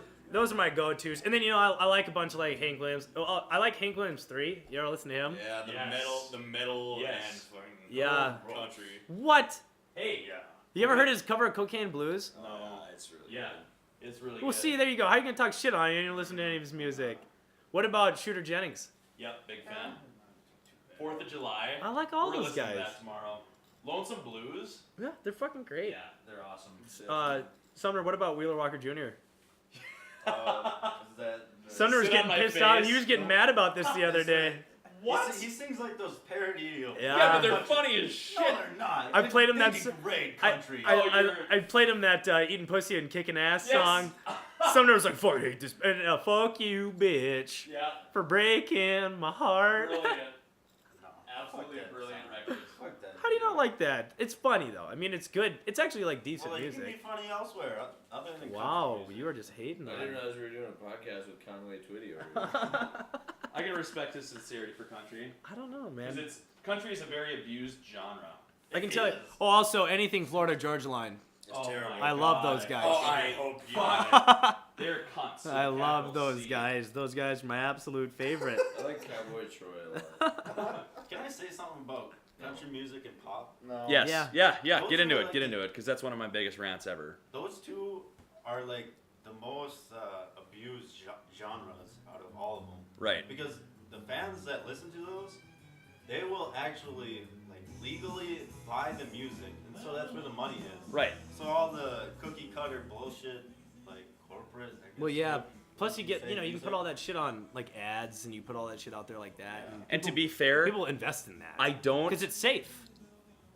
are my go-tos. And then I like a bunch of like Hank Williams. Oh, I like Hank Williams 3. You ever listen to him? Yeah, the Yes. metal Yes. and fucking Yeah. country. What? Hey. Yeah. You ever heard his cover of Cocaine Blues? Yeah, it's really Yeah. good. It's really Well, see, there you go. How you gonna talk shit on you and you don't listen to any of his music? What about Shooter Jennings? Yep, big fan. 4th of July. I like all We're those listening to guys. that tomorrow. Lonesome Blues. Yeah, they're fucking great. Yeah, they're awesome. Sumner, what about Wheeler Walker Jr.? Is that Sumner was Sit on getting my pissed off. face. He was getting mad about this the other day. What? He sings like those parody. Yeah, but they're funny as shit. No, they're not. I played him that great I, country. I played him that eating pussy and kicking ass song. Sumner was like, "Fuck, I hate this," and fuck you, bitch, Yeah, for breaking my heart. brilliant. No, Absolutely fuck that brilliant song. records. Fuck that. How do you not like that? It's funny though. I mean, it's good. It's actually like decent Well, it can be music. funny elsewhere, other than Wow, country music. you are just hating I on didn't it. realize we were doing a podcast with Conway Twitty over here. I can respect his sincerity for country I don't know, because man. country is a very abused genre. I can tell you. Oh, also anything Florida Georgia Line. It's terrible. I love those guys. Oh, I hope you. They're cunts. I with love capital those C. guys. Those guys are my absolute favorite. I like Cowboy Troy a lot. Can I say something about country music and pop? No. Yes. Yeah. Yeah. Those Get into are it. like Get the- into it, because that's one of my biggest rants ever. Those two are like the most abused genres out of all of them. Right. Because the fans that listen to those, they will actually like legally buy the music, and so that's where the money is. Right. So all the cookie cutter bullshit, like corporate. I guess, Well, yeah. like, Plus, you get fake you can music. put all that shit on like ads, and you put all that shit out there like that. And to be fair, People invest in that. I don't. Because it's safe.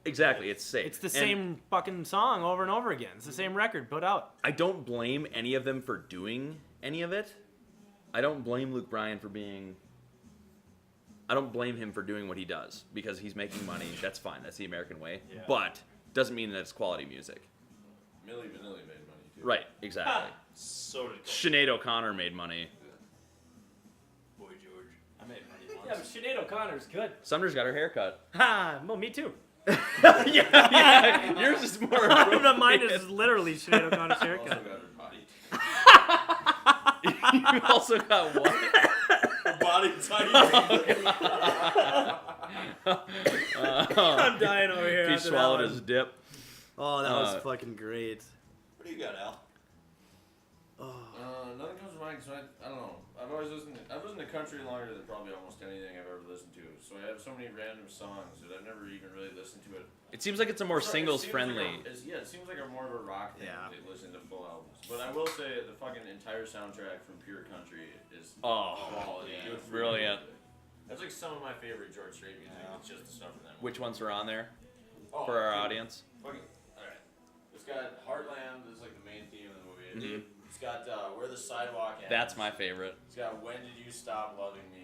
Exactly, it's safe. It's the And same fucking song over and over again. It's the same record put out. I don't blame any of them for doing any of it. I don't blame Luke Bryan for being. I don't blame him for doing what he does because he's making money. That's fine. That's the American way. Yeah. But doesn't mean that it's quality music. Milli Vanilli made money too. Right. Exactly. So did Sinead O'Connor made money. Boy George. I made money Yeah, once. but Sinead O'Connor's good. Sumner's got her hair cut. Ha! Well, me too. yeah. Yours is more. Mine appropriate. is literally Sinead O'Connor's Also haircut. got her body. You also got what? Body type. I'm dying over here. He after swallowed that his one. dip. Oh, that was uh, fucking great. What do you got, Al? Nothing comes to mind because I don't know. I've listened to country longer than probably almost anything I've ever listened to. So I have so many random songs that I've never even really listened to it. It seems like it's a more It singles seems like friendly. it seems like a more of a rock thing Yeah. than they listen to full albums. But I will say the fucking entire soundtrack from Pure Country is Oh, quality. yeah. Good for brilliant. you. That's like some of my favorite George Strait music. It's just the stuff from that. Which ones are on there Oh, for our dude. audience? Fucking, alright. It's got Heartland, that's like the main theme of the movie. Mhm. It's got Where the Sidewalk Ends. That's my favorite. It's got When Did You Stop Loving Me?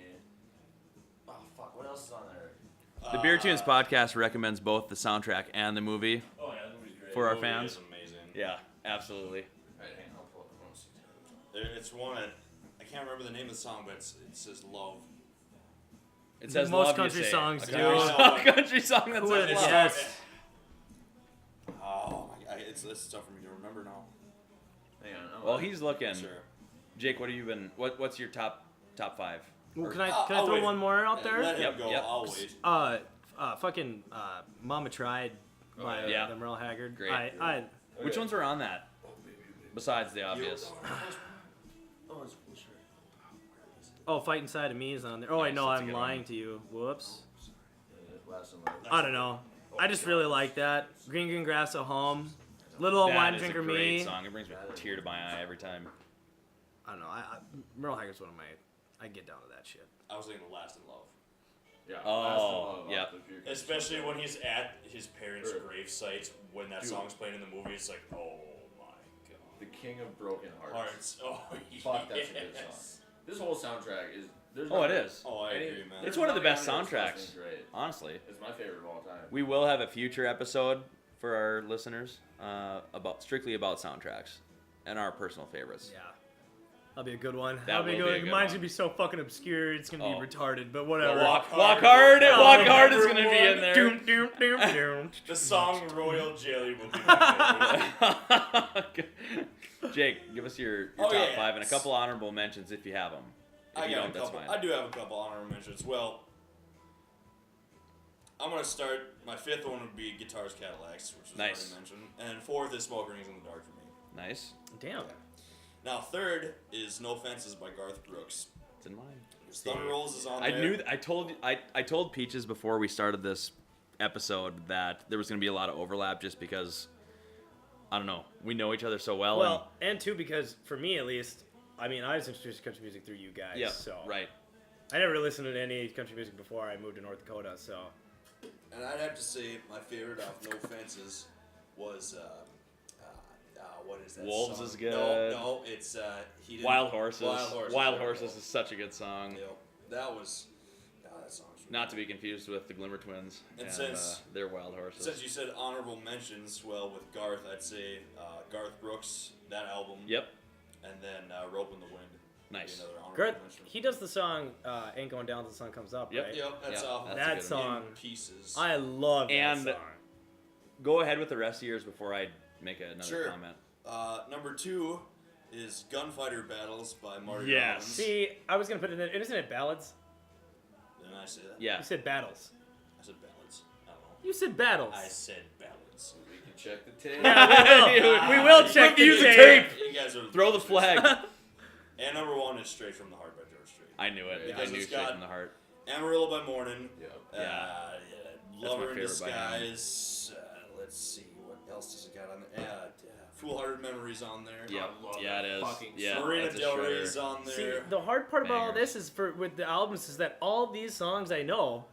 Oh, fuck, what else is on there? The Beer Tunes podcast recommends both the soundtrack and the movie Oh, yeah, that movie's great. for our Movie fans. is amazing. Yeah, absolutely. Alright, hang on, I'll pull up the most. It's one. I can't remember the name of the song, but it says love. It says Most love, you country say. songs A do. country song, country song that Who says is- love. yes. Oh my god, it's tough for me to remember now. Hang on. Oh, Well, he's looking. Sure. Jake, what have you been? What's your top five? Well, Or- can I I'll throw wait. one more out there? Let him Yep, go. yep. I'll wait. Fucking Mama Tried by yeah. the Merle Haggard. Great. I Which Okay. ones are on that? Besides the obvious. Oh, it's sure. oh, Fight Inside of Me is on there. Oh, I Nice, know that's a I'm good lying one. to you. Whoops. Last and last. I don't know. I just really like that. Green Green Grass at Home. Little Old That Wine is Drinker a great Me. song. It brings me a tear to my eye every time. I don't know. Merle Haggard's one of my. I get down to that shit. I was thinking the Last in Love. Yeah. Oh, Last and Love yeah. off the Pure Country Especially soundtrack. when he's at his parents' Sure. grave site when that Dude. song's playing in the movie. It's like, oh my The King of Broken god. Hearts. Hearts. Oh, Fuck, that's a good yes. song. This whole soundtrack is. There's Oh, it nothing- is. Oh, I any- agree, man. there's It's one of the nothing best on here that's soundtracks. less than great. Honestly, It's my favorite of all time. we will have a future episode for our listeners strictly about soundtracks and our personal favorites. Yeah. That'll be a good one. That That'll be a will good be a good Mine's one. gonna be so fucking obscure. It's gonna Oh. be retarded, but whatever. Walk hard. Walk hard is gonna be in there. Doom, doom, doom, doom. The song Royal Jelly will be my favorite. Jake, give us your Oh, top yeah. five and a couple honorable mentions if you have them. If I you got don't, a that's couple. fine. I do have a couple honorable mentions. Well, I'm gonna start. My fifth one would be Guitars Cadillacs, which was Nice. already mentioned, and fourth is Smoke Rings in the Dark for me. Nice. Damn. Now third is No Fences by Garth Brooks. It's in mine. Thunder Rolls is on I there. knew. I told Peaches before we started this episode that there was gonna be a lot of overlap, just because I don't know. We know each other so well. Well, and two, because for me at least, I mean, I was introduced to country music through you guys. and, yeah. So Right. I never listened to any country music before I moved to North Dakota, so. And I'd have to say my favorite off No Fences was what is that? Wolves song? is good. No, it's he didn't- Wild Horses. Wild Horses is such a good song. Yep. That was that song's really Not to be confused with the Glimmer Twins. And And since- they're Wild Horses. Since you said honorable mentions, well, with Garth, I'd say Garth Brooks, that album. Yep. And then Rope in the Wind. Nice. Another honorable Garth, mention. he does the song "Ain't Going Down Till the Sun Comes Up," Yep. right? Yep, that's Yeah, off. that's a That good song, In Pieces. I love that And- song. Go ahead with the rest of yours before I make another Sure. comment. Number 2 is Gunfighter Battles by Marty Yes. Rollins. See, I was gonna put it in. Isn't it ballads? Didn't I say that? Yeah. You said battles. I said ballads. I don't know. You said battles. I said ballads. We can check the tape. we will check Review the the tape. You guys are Throw the flag. And number 1 is Straight from the Heart by George Strait. I knew it. Because I knew it's straight got- from the heart. Amarillo by Morning. Yep. Yeah. Lover my in favorite by him. Disguise. Let's see, what else does it got on there? Foolhardy Memories on there. Yep. love Yeah, that it is. fucking Yeah, Marina that's a Del shredder. Rey's on there. See, the hard part about all Bangers. this is with the albums is that all these songs I know,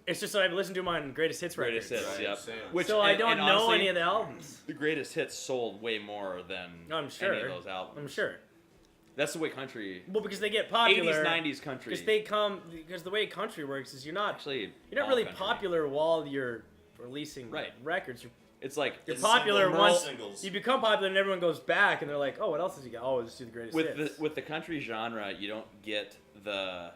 it's just that I've listened to them on greatest hits Greatest records. hits, Right, yep. same. Which, So I and- don't and know honestly, any of the albums. The greatest hits sold way more than I'm sure. any of those albums. I'm sure. That's the way country. Well, because they get popular. 80s, 90s country. Because the way country works is you're not Actually, you're not all really country. popular while you're releasing Right. records. It's like You're It's popular single once singles. you become popular, and everyone goes back, and they're like, "Oh, what else has he got? Oh, let's do the greatest with hits." the country genre, you don't get the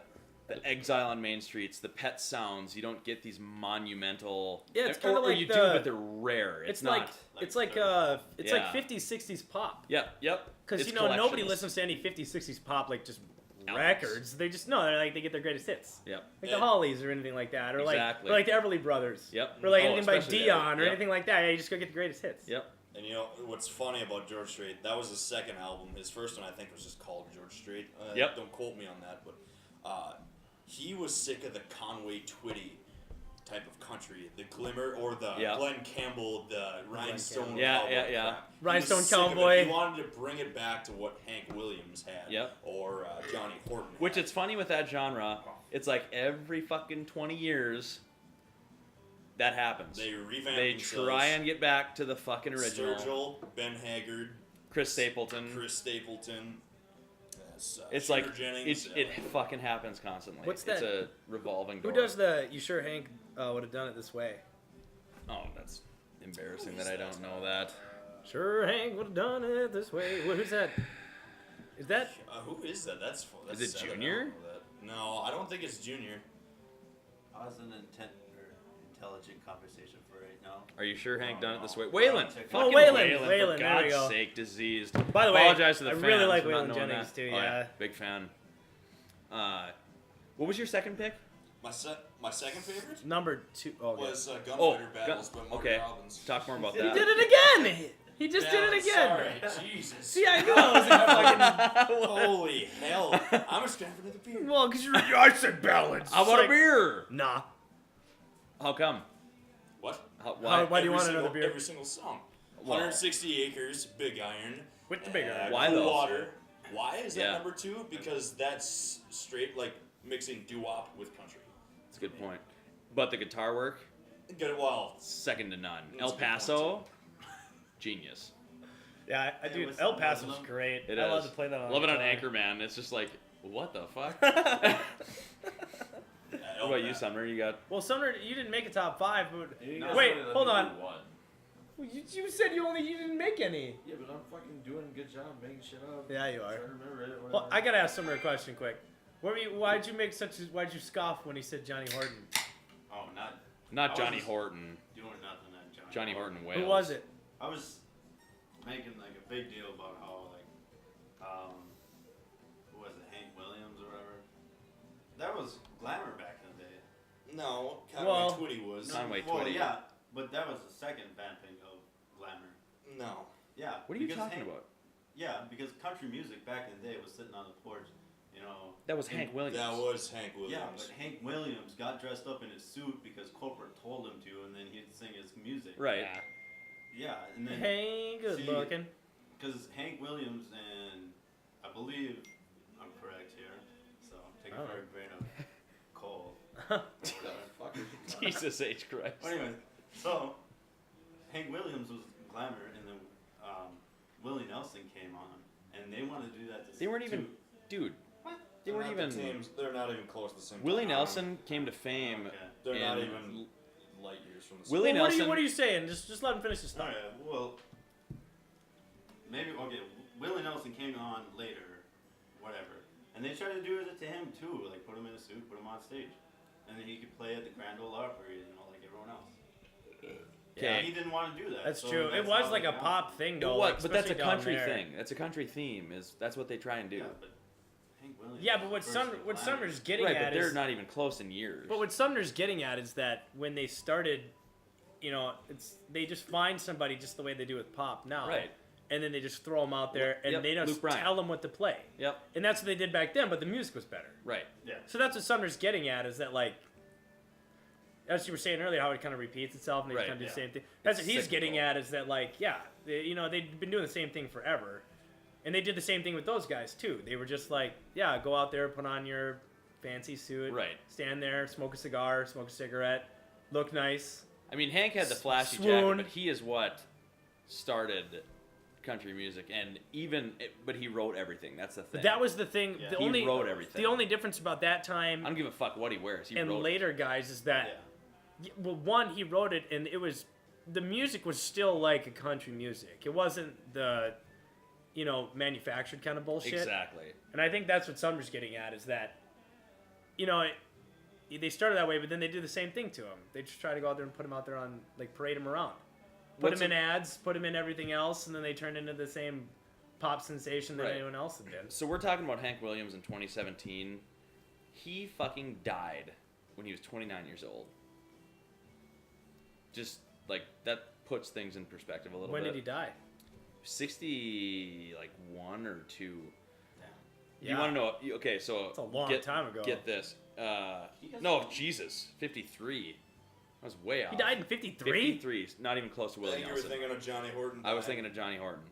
Exile on Main Streets, the Pet Sounds. You don't get these monumental. Yeah, it's or- kinda or like you the- do, but they're rare. It's like not. it's like Yeah. 50s, 60s pop. Yep. Because It's nobody collections. listens to any 50s, 60s pop like just Albums. records. They just they get their greatest hits. Yep. Like Yeah. the Hollies or anything like that, or Exactly. like the Everly Brothers. Yep. Or like Oh, anything by especially Dion Everly. or Yep. anything like that. Yeah, you just go get the greatest hits. Yep. And you know what's funny about George Strait? That was his second album. His first one, I think, was just called George Strait. Yep. Don't quote me on that, but he was sick of the Conway Twitty type of country, the Glimmer or the Yeah. Glenn Campbell, the Rhinestone Yeah, Cowboy yeah, yeah. crap. He was Rhinestone sick of it. Cowboy. He wanted to bring it back to what Hank Williams had, Yep. or Johnny Horton. Which had. it's funny with that genre. It's like every fucking 20 years, that happens. They revamp They themselves. try and get back to the fucking original. Sturgill, Ben Haggard, Chris Stapleton. Chris Stapleton. It's like Shooter Jennings, it fucking happens constantly. What's It's that- a revolving door. Who does the "You Sure Hank would have done it this way"? Oh, that's embarrassing that I don't know that. Sure, Hank would have done it this way. Who's that? Is that? Who is that? That's full. That's Is it sad. I Junior? don't know that. No, I don't think it's Junior. I was in intelligent conversation for right now. Are you sure Hank done it this way? no. Waylon. Oh, Fucking Waylon, For there we God's go. sake, diseased. By the way, Apologize to the I fans really like for not Waylon knowing Jennings that. too. Oh, Yeah. Big fan. What was your second pick? My second favorite Number 2. Oh, yeah. was Gunfighter Oh, Battles by Marty okay. Robbins. Talk more about He that. did it again. He just did it again. Sorry, Jesus. See, I knew I was fucking. Holy hell! I'm just grabbing another beer. Well, because I said ballads. How about a beer? Nah. How come? What? Why? Why do you Every want another single- beer? Every single song. Well- 160 Acres, Big Iron. With the big iron. Why Cool though? Water. Why is that Yeah. number 2? Because that's straight like mixing doo-wop with country. That's a good point. But the guitar work, Get it well. second to none. That's El a good point, Paso, genius. Yeah, I do. what's El the Paso's Muslim? great. It I is. love to play that on. Love it on guitar. Anchorman. It's just like, what the fuck? Yeah, What about you, Sumner? You got Well, Sumner, you didn't make a top 5, but You guys wait, only let hold me on. do one. Well, you said you didn't make any. Yeah, but I'm fucking doing a good job making shit up. Yeah, you are. Trying to remember it. Well, whatever. I gotta ask Sumner a question quick. Why'd you scoff when he said Johnny Horton? Oh, not I Johnny was- Horton. doing nothing on Johnny Horton Wales. Who was it? I was making like a big deal about how who was it, Hank Williams or whatever. That was glamour back in the day. No, Conway Well- Twitty was. Conway Well, Twitty. yeah, but that was the second vamping of glamour. No. Yeah. What are you because talking Hank- about? Yeah, because country music back in the day was sitting on the porch, you know. That was Hank Williams. That was Hank Williams. Yeah, but Hank Williams got dressed up in his suit because corporate told him to, and then he'd sing his music. Right. Yeah, and then Hey, good See, looking. because Hank Williams and I believe I'm correct here, so take it for a grain of Jesus H. Christ. Well, anyways, so Hank Williams was Glamour, and then Willie Nelson came on, and they wanted to do that. They weren't even, dude. They weren't even. They're not even close to the same. Willie Nelson came to fame. Okay. They're not in- even light years from the. Willie Well, Nelson. what are you saying? Just let him finish his thought. Alright, well, maybe, okay, Willie Nelson came on later, whatever, and they tried to do it to him too, like put him in a suit, put him on stage, and then he could play at the Grand Ole Opry, like everyone else. Okay. He didn't want to do that. That's so true. It that's was how like they a got pop him. thing, though. What? like, But that's a especially down country there. thing. That's a country theme. That's what they try and do. Yeah, but Hank Williams. Yeah, but what was Sumner, first what with Sumner's getting Right, at but they're is, not even close in years. but what Sumner's getting at is that when they started, you know, they just find somebody just the way they do with pop now, Right. And then they just throw them out there, and Yep, they Luke don't Bryan. tell them what to play. Yep. And that's what they did back then, but the music was better. Right. Yeah. So that's what Sumner's getting at, is that, like, as you were saying earlier, how it kind of repeats itself and they Right, kind of do yeah. the same thing. That's It's what he's cyclical. getting at, is that, like, yeah, you know, they've been doing the same thing forever. And they did the same thing with those guys, too. They were just like, yeah, go out there, put on your fancy suit, Right. stand there, smoke a cigar, smoke a cigarette, look nice. I mean, Hank had the flashy Swoon. jacket, but he is what started country music, and but he wrote everything. That's the thing. That was the thing. Yeah. The He only wrote everything. The only difference about that time I don't give a fuck what he wears. He and wrote later guys is that, Yeah. well, one, he wrote it, and it was, the music was still like a country music. It wasn't the, you know, manufactured kind of it. bullshit. Exactly. And I think that's what Sumner's getting at, is that, you know, they started that way, but then they do the same thing to him. They just try to go out there and put him out there on, like, parade him around. Put What's him in a- ads, put him in everything else, and then they turned into the same pop sensation that Right. anyone else did. So we're talking about Hank Williams in 2017. He fucking died when he was 29 years old. Just like that puts things in perspective a little When bit. did he die? 60, like 1 or 2. You Yeah. want to know? Okay, so It's a long time ago. Get this. doesn't No, know. Jesus, 53. I was way off. He died in 53? 53, not even close to I Willie think you were Nelson. thinking of Johnny Horton. I was thinking of Johnny Horton.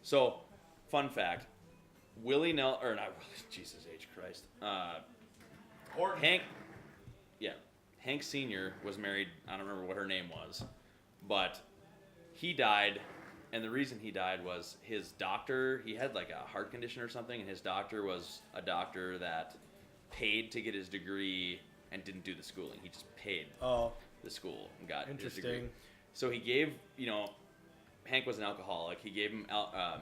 So, fun fact: Willie Nelson, or not Willie, Jesus H. Christ. Horton. Hank, yeah, Hank Sr. was married. I don't remember what her name was, but he died, and the reason he died was his doctor. He had like a heart condition or something, and his doctor was a doctor that paid to get his degree and didn't do the schooling. He just paid Oh, the school and got his degree. interesting. So he gave, you know, Hank was an alcoholic. He gave him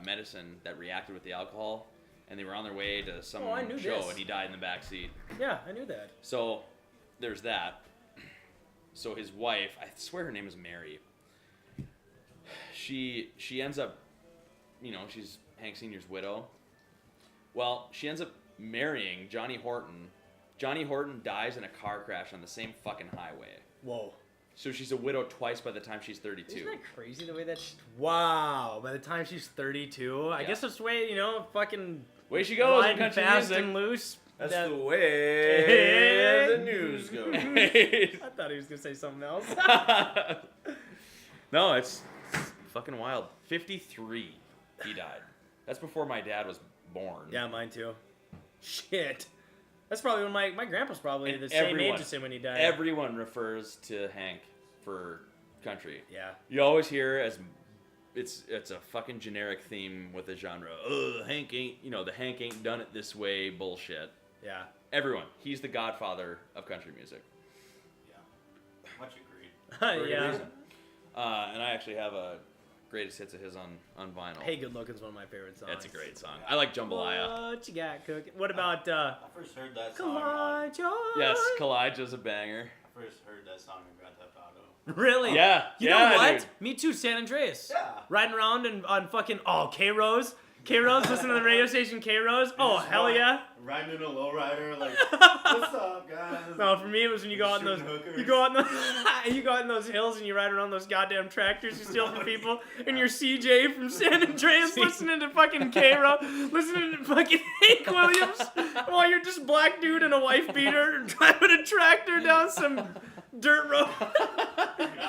medicine that reacted with the alcohol, and they were on their way to some Oh, I knew show, this. and he died in the back seat. Yeah, I knew that. So there's that. So his wife, I swear her name is Mary. She ends up, you know, she's Hank Sr.'s widow. Well, she ends up marrying Johnny Horton. Johnny Horton dies in a car crash on the same fucking highway. Whoa. So she's a widow twice by the time she's 32. Isn't that crazy the way that wow, by the time she's 32, I Yeah. guess that's the way, you know, fucking Way she goes in riding country fast music. and loose. That's that- the way the news goes. I thought he was going to say something else. No, it's fucking wild. 53, he died. That's before my dad was born. Yeah, mine too. Shit. That's probably when my grandpa's probably And the same everyone- age as him when he died. Everyone refers to Hank for country. Yeah. You always hear as it's a fucking generic theme with the genre. Hank ain't, you know, the Hank ain't done it this way bullshit. Yeah. Everyone, he's the godfather of country music. Yeah. Much agreed. For a good yeah. reason. And I actually have a greatest hits of his on vinyl. Hey, Good Looking's one of my favorite songs. That's a great song. I like Jambalaya. What you got cooking? What about I first heard that song. On, Kalijah? Yes, Kalijah's a banger. I first heard that song in Grand Theft Auto. Really? Yeah, You yeah, know what? dude. Me too, San Andreas. Yeah. Riding around and on fucking K-Rose. K-Rose, listen to the radio station K-Rose. Oh, hell yeah. Riding in a lowrider, like, what's up, guys? No, for me it was when you go out in those Shooting hookers. you go out in the, you go out in those hills and you ride around those goddamn tractors you steal from people and you're CJ from San Andreas listening to fucking K-Rose, listening to fucking Hank Williams while you're just black dude in a wife beater driving a tractor down some dirt road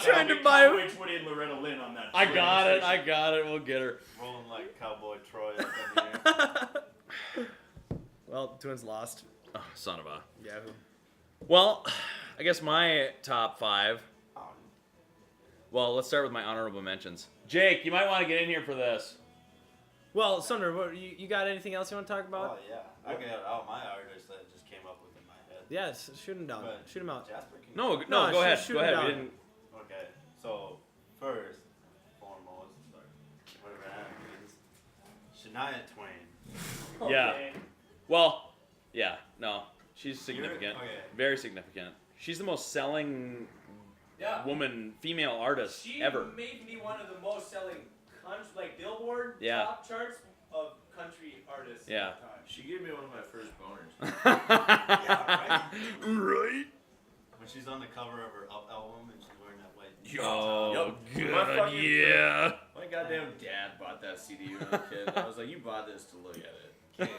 trying to buy Which Woody and Loretta Lynn on that. I got radio it. I got it. We'll get her. Rolling like Cowboy Troy up in here. Well, Twins lost. Oh, son of a. Yahoo. Well, I guess my top 5. Well, let's start with my honorable mentions. Jake, you might want to get in here for this. Well, Sumner, you got anything else you want to talk about? Oh yeah, I got all my artists that just came up with in my head. Yes, shoot him down. But Shoot him out. Jasper can No, No, go ahead. shoot Go him ahead. down. We didn't. Okay, so first, foremost, whatever that means, Shania Twain. Yeah. Well, yeah. No, she's significant. okay. Very significant. She's the most selling Yeah. woman, female artist She ever. made me one of the most selling Billboard Yeah. top charts of country artists. Yeah. Of all time. She gave me one of my first boners. Yeah, right. Right. When she's on the cover of her Up album and she's wearing that white. Oh, Yep. My good. fucking- Yeah. My goddamn dad bought that CD when I was a kid. I was like, you bought this to look at it.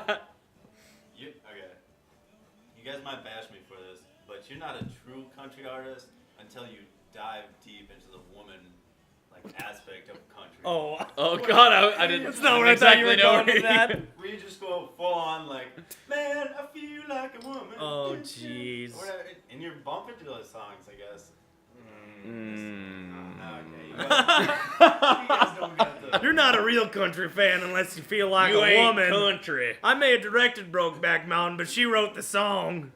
Okay. You guys might bash me for this, but you're not a true country artist until you dive deep into the woman aspect of country. Oh, Oh God, I didn't. That's not where I thought you were exactly know going with where that. you- We just go full on man, I feel like a woman. Oh, jeez. Whatever. And you're bumping to those songs, I guess. Mm. Okay. You guys don't get the. You're not a real country fan unless you feel like You a ain't woman. country. I may have directed Brokeback Mountain, but she wrote the song.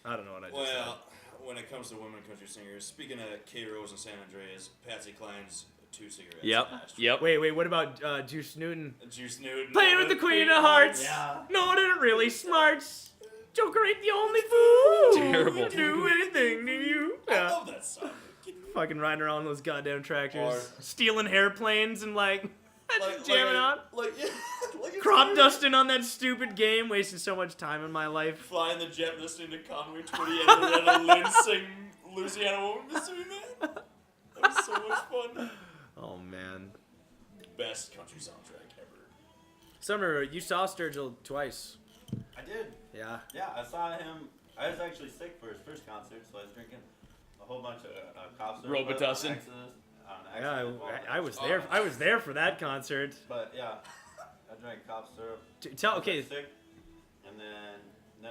I don't know what I just said. Well, when it comes to women country singers, speaking of K. Rose and San Andreas, Patsy Cline's 2 cigarettes. Yep. last Yep. Wait, what about Juice Newton? Juice Newton. Playing with the Queen of Hearts. Yeah. No, it ain't really smarts. Joker ain't the only fool. Terrible. He'll do anything to you. I Yeah. love that song. Fucking riding around those goddamn tractors, Or- stealing airplanes and jamming out. Like, yeah, like it's Crop weird. dusting on that stupid game, wasting so much time in my life. Flying the jet, listening to Conway Twitty and Loretta Lynn sing Louisiana Woman Mystery Man. That was so much fun. Oh man. Best country soundtrack ever. Summer, you saw Sturgill twice. I did. Yeah. Yeah, I saw him. I was actually sick for his first concert, so I was drinking a whole bunch of cough syrup. Robitussin. Yeah, I was there. I was there for that concert. But yeah, I drank cough syrup. Okay. Sick, and then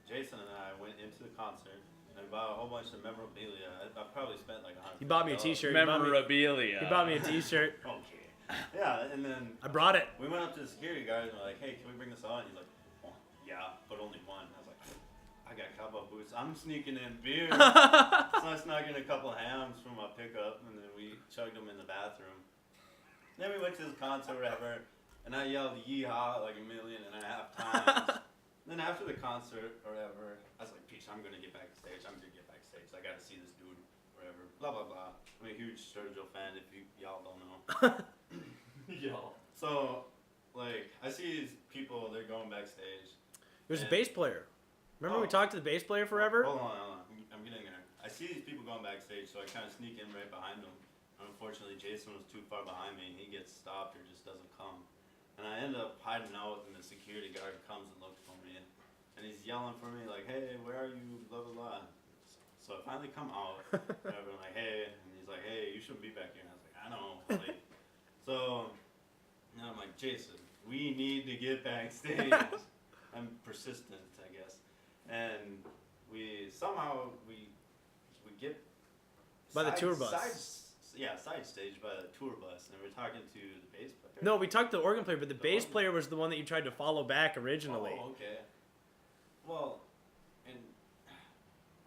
Jason and I went into the concert and bought a whole bunch of memorabilia. I probably spent like $100. He bought me a T-shirt. He Memorabilia. bought me a T-shirt. Okay. Yeah, and then I brought it. we went up to the security guard and we're like, "Hey, can we bring this on?" He's like, "Oh, yeah, but only one." I was like, "I got cowboy boots. I'm sneaking in beer." So I snuck in a couple hams from my pickup, and then we chugged them in the bathroom. Then we went to this concert, whatever, and I yelled "Yeehaw" like 1.5 million times. Then after the concert, or whatever, I was like, "Peach, I'm gonna get backstage. I'm gonna get backstage. I gotta see this dude, whatever." Blah blah blah. I'm a huge Sturgill fan. If y'all don't know. Yo. So, I see these people. They're going backstage. There's a Yeah. bass player. Remember we Oh. talked to the bass player forever? Hold on. I'm getting there. I see these people going backstage, so I kind of sneak in right behind them. Unfortunately, Jason was too far behind me, and he gets stopped or just doesn't come. And I end up hiding out, and the security guard comes and looks for me, and he's yelling for me like, "Hey, where are you?" Blah blah blah. So I finally come out, whatever, I'm like, "Hey," and he's like, "Hey, you shouldn't be back here." And I was like, "I know." So now I'm like, "Jason, we need to get backstage." I'm persistent, I guess. And we somehow we get By the tour bus. side stage by the tour bus, and we're talking to the bass player. No, we talked to the organ player, but the bass organ- player was the one that you tried to follow back originally. Oh, okay. Well, and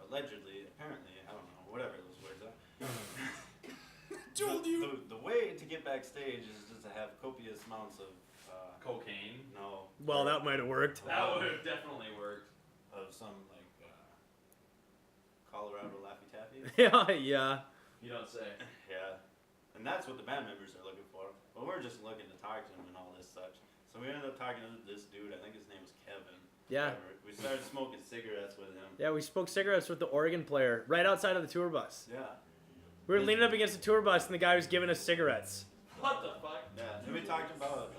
allegedly, apparently, I don't know, whatever those words are. Told you. The way to get backstage is just to have copious amounts of Cocaine. no. Well, that might have worked. That would have definitely worked. Of some Colorado Laffy Taffy. yeah. You don't say. Yeah, and that's what the band members are looking for. But we're just looking to talk to them and all this such. So we ended up talking to this dude. I think his name was Kevin. Yeah. Whatever. We started smoking cigarettes with him. Yeah, we smoked cigarettes with the organ player right outside of the tour bus. Yeah. We were leaning up against the tour bus, and the guy was giving us cigarettes. What the fuck? Yeah. And we talked about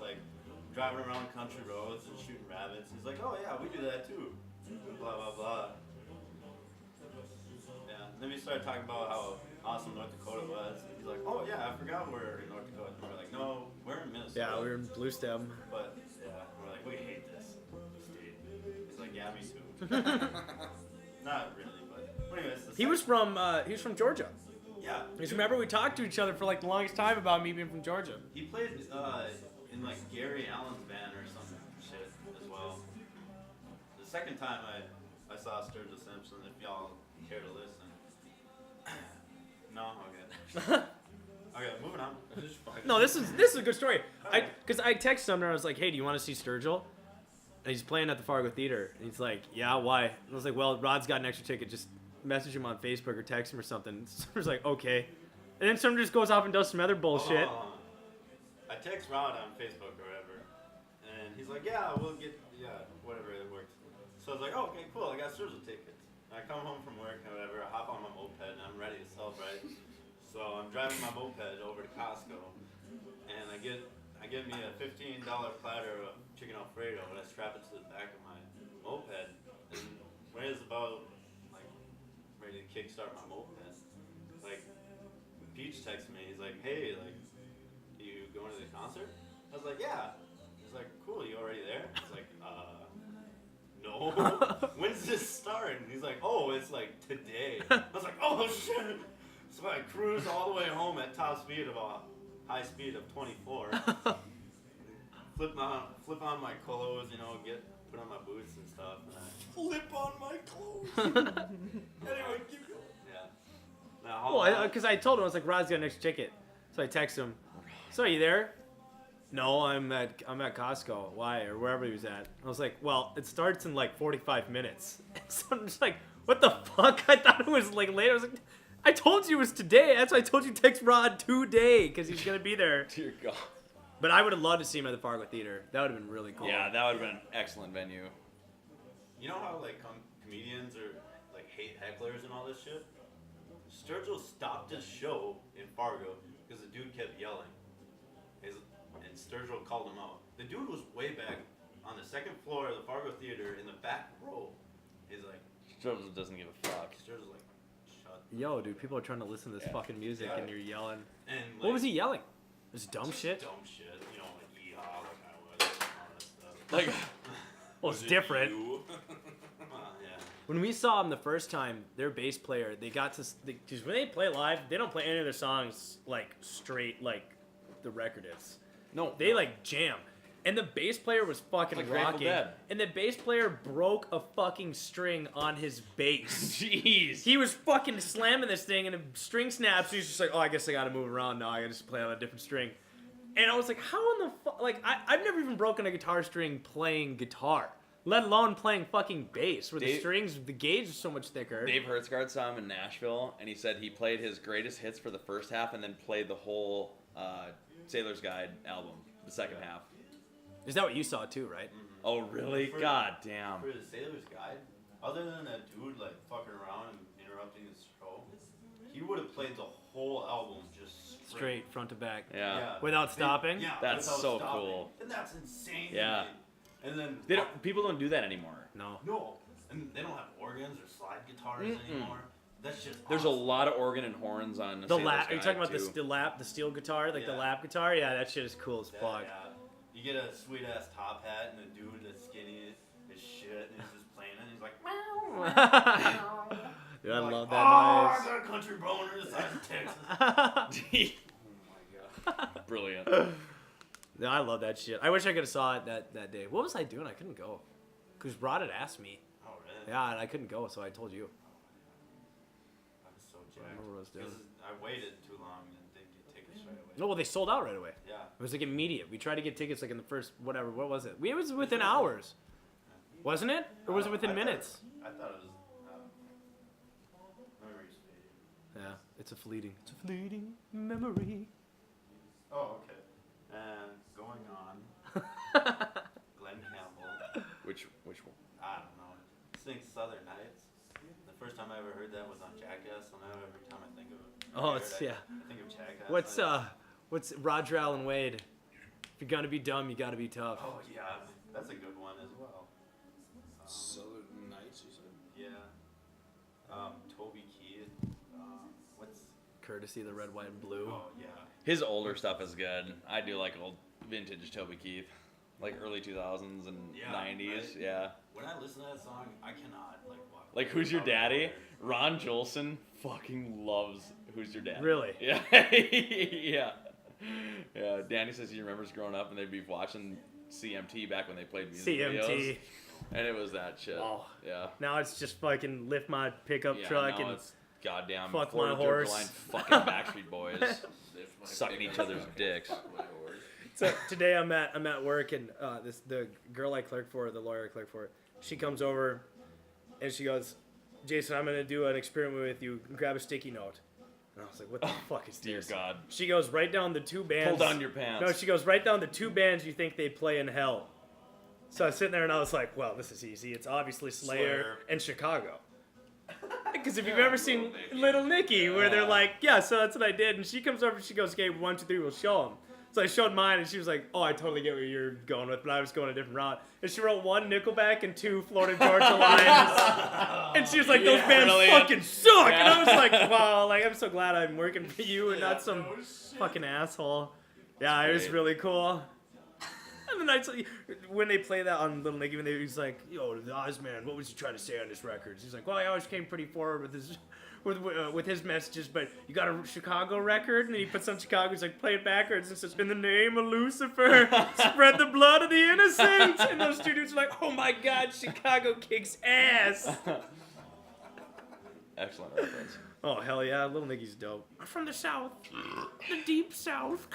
driving around country roads and shooting rabbits. He's like, "Oh yeah, we do that too." Blah blah blah. Yeah. And then we started talking about how awesome North Dakota was. And he's like, "Oh yeah, I forgot we're in North Dakota." And we're like, "No, we're in Minnesota." Yeah, we were in Blue Stem. But yeah, we're like, we hate this state. He's like, "Yeah, me too." Not really, but anyways. He was from Georgia. Yeah. Because remember we talked to each other for like the longest time about me being from Georgia. He played in like Gary Allen's band or some shit as well. The second time I saw Sturgill Simpson, if y'all care to listen. No, okay. Okay, moving on. No, this is a good story. Because I texted him and I was like, hey, do you want to see Sturgill? And he's playing at the Fargo Theater. And he's like, yeah, why? And I was like, well, Rod's got an extra ticket. Just message him on Facebook or text him or something. Summer's like, okay. And then Summer just goes off and does some other bullshit. I text Rod on Facebook or whatever, and he's like, yeah, we'll get, whatever, it works. So I was like, oh, okay, cool, I got Sturgill tickets. And I come home from work or whatever, I hop on my moped, and I'm ready to celebrate. So I'm driving my moped over to Costco, and I get me a $15 platter of chicken Alfredo, and I strap it to the back of my moped, and when it's about, like, ready to kickstart my moped, like, Peach texts me, he's like, hey, like, you going to the concert? I was like, yeah. He's like, cool, you already there? I was like, no. When's this starting? He's like, oh, it's like today. I was like, oh shit. So I cruised all the way home at top speed of a high speed of 24. Flip on my clothes, put on my boots and stuff. And Flip on my clothes. Anyway, keep going. yeah. Now, Well, because I told him, I was like, Rod's got an extra ticket. So I text him, so are you there? No, I'm at Costco. Why? Or wherever he was at. I was like, well, it starts in like 45 minutes. So I'm just like, what the fuck? I thought it was like later. I was like, I told you it was today. That's why I told you text Rod today, because he's going to be there. Dear God. But I would have loved to see him at the Fargo Theater. That would have been really cool. Yeah, that would have been an excellent venue. you know how like comedians are like hate hecklers and all this shit? Sturgill stopped his show in Fargo because the dude kept yelling. And Sturgill called him out. The dude was way back on the second floor of the Fargo Theater in the back row. He's like, Sturgill doesn't give a fuck. Sturgill's like, shut. Yo, dude, people are trying to listen to this Yeah. fucking music Yeah. and you're yelling. And What was he yelling? Just dumb shit? Dumb shit. You know, like yeehaw, like I was, and all that stuff. Like, Well, it's different. Yeah. When we saw them the first time, their bass player, they got to, because when they play live, they don't play any of their songs like straight like the record is. no, They like jam. And the bass player was fucking Like Grateful rocking. Dead. And the bass player broke a fucking string on his bass. Jeez. He was fucking slamming this thing and a string snaps. He's just like, oh, I guess I gotta move around now. I gotta just play on a different string. And I was like, how in the fuck? Like, I've never even broken a guitar string playing guitar, let alone playing fucking bass, where the Dave- strings, the gauge is so much thicker. Dave Hertzgaard saw him in Nashville, and he said he played his greatest hits for the first half and then played the whole Sailor's Guide album, the second half. Is that what you saw too, right? Oh, really? For- God damn. For the Sailor's Guide, other than that dude like fucking around and interrupting his show, he would have played the whole album just Straight front to back. Yeah. Without stopping? Yeah, That's without so stopping. cool. And that's insane. to Yeah. me. And then They don't. People don't do that anymore. No. no, and they don't have organs or slide guitars anymore. That's just There's awesome. a lot of organ and horns on The Sailor's lap. Are you talking Guide, about too. the steel guitar, like the Yeah. lap guitar? Yeah, that shit is cool as Yeah, fuck. yeah. You get a sweet ass top hat and a dude that's skinny as shit and he's just playing it and he's like, Dude, I like, love oh, that I noise. got a country boner the size of Texas. Brilliant. No, I love that shit. I wish I could have saw it that day. What was I doing? I couldn't go. Because Rod had asked me. Oh, really? Yeah, and I couldn't go, so I told you. I was so I remember what I was jacked. doing. Because I waited too long and didn't get tickets right away. No, well, they sold out right away. Yeah. It was like immediate. We tried to get tickets like in the first, whatever, what was it? It was within hours. Wasn't it? Or was it within I thought- minutes? I thought it was. Memories fading. Yeah, it's a fleeting memory. Oh, okay. And going on, Glenn Campbell. Which one? I don't know. Sing Southern Nights. The first time I ever heard that was on Jackass, so now every time I think of it, Oh, it's, yeah. I think of Jackass. What's Roger Allen Wade? If you're gonna be dumb, you gotta be tough. Oh yeah, that's a good one as well. Southern Nights, you said? Yeah. Toby Keith. What's? Courtesy of the red, white, and blue. Oh yeah. His older stuff is good. I do like old vintage Toby Keith. like early 2000s and Yeah, 90s. right? Yeah. When I listen to that song, I cannot walk. Like Who's Your Daddy? Ron Jolson fucking loves Who's Your Daddy. Really? Yeah. Yeah. Yeah. Danny says he remembers growing up and they'd be watching CMT back when they played music videos. CMT. And it was that shit. Oh. Yeah. Now it's just fucking lift my pickup Yeah, truck now and it's goddamn fuck Florida my Georgia horse. Line fucking Backstreet Boys Lift my sucking pickup each other's truck. dicks. My horse. So today I'm at work and the girl I clerk for, the lawyer I clerk for, she comes over and she goes, Jason, I'm gonna do an experiment with you. Grab a sticky note. And I was like, what the fuck is Dear this? God. She goes, write down the two bands. Pull down your pants. No, she goes, write down the two bands you think they play in hell. So I was sitting there and I was like, well, this is easy. It's obviously Slayer. And Chicago. Because if you've ever seen Little Nicky, where they're like, yeah, so that's what I did. And she comes over and she goes, okay, 1, 2, 3, we'll show them. So I showed mine and she was like, oh, I totally get where you're going with, but I was going a different route. And she wrote 1 Nickelback and 2 Florida Georgia Lines. And she was like, those bands brilliant. fucking suck. And I was like, wow, like I'm so glad I'm working for you and not some fucking asshole. Yeah, it was really cool. And then when they play that on Little Nicky, he's like, "Yo, the Ozman, what was he trying to say on this record?" He's like, "Well, he always came pretty forward with his messages, but you got a Chicago record?" And he puts on Chicago. He's like, "Play it backwards," and says, "In the name of Lucifer, spread the blood of the innocent." And those two dudes are like, "Oh my God, Chicago kicks ass." Excellent reference. Oh hell yeah, Little Nicky's dope. I'm from the South, the deep South.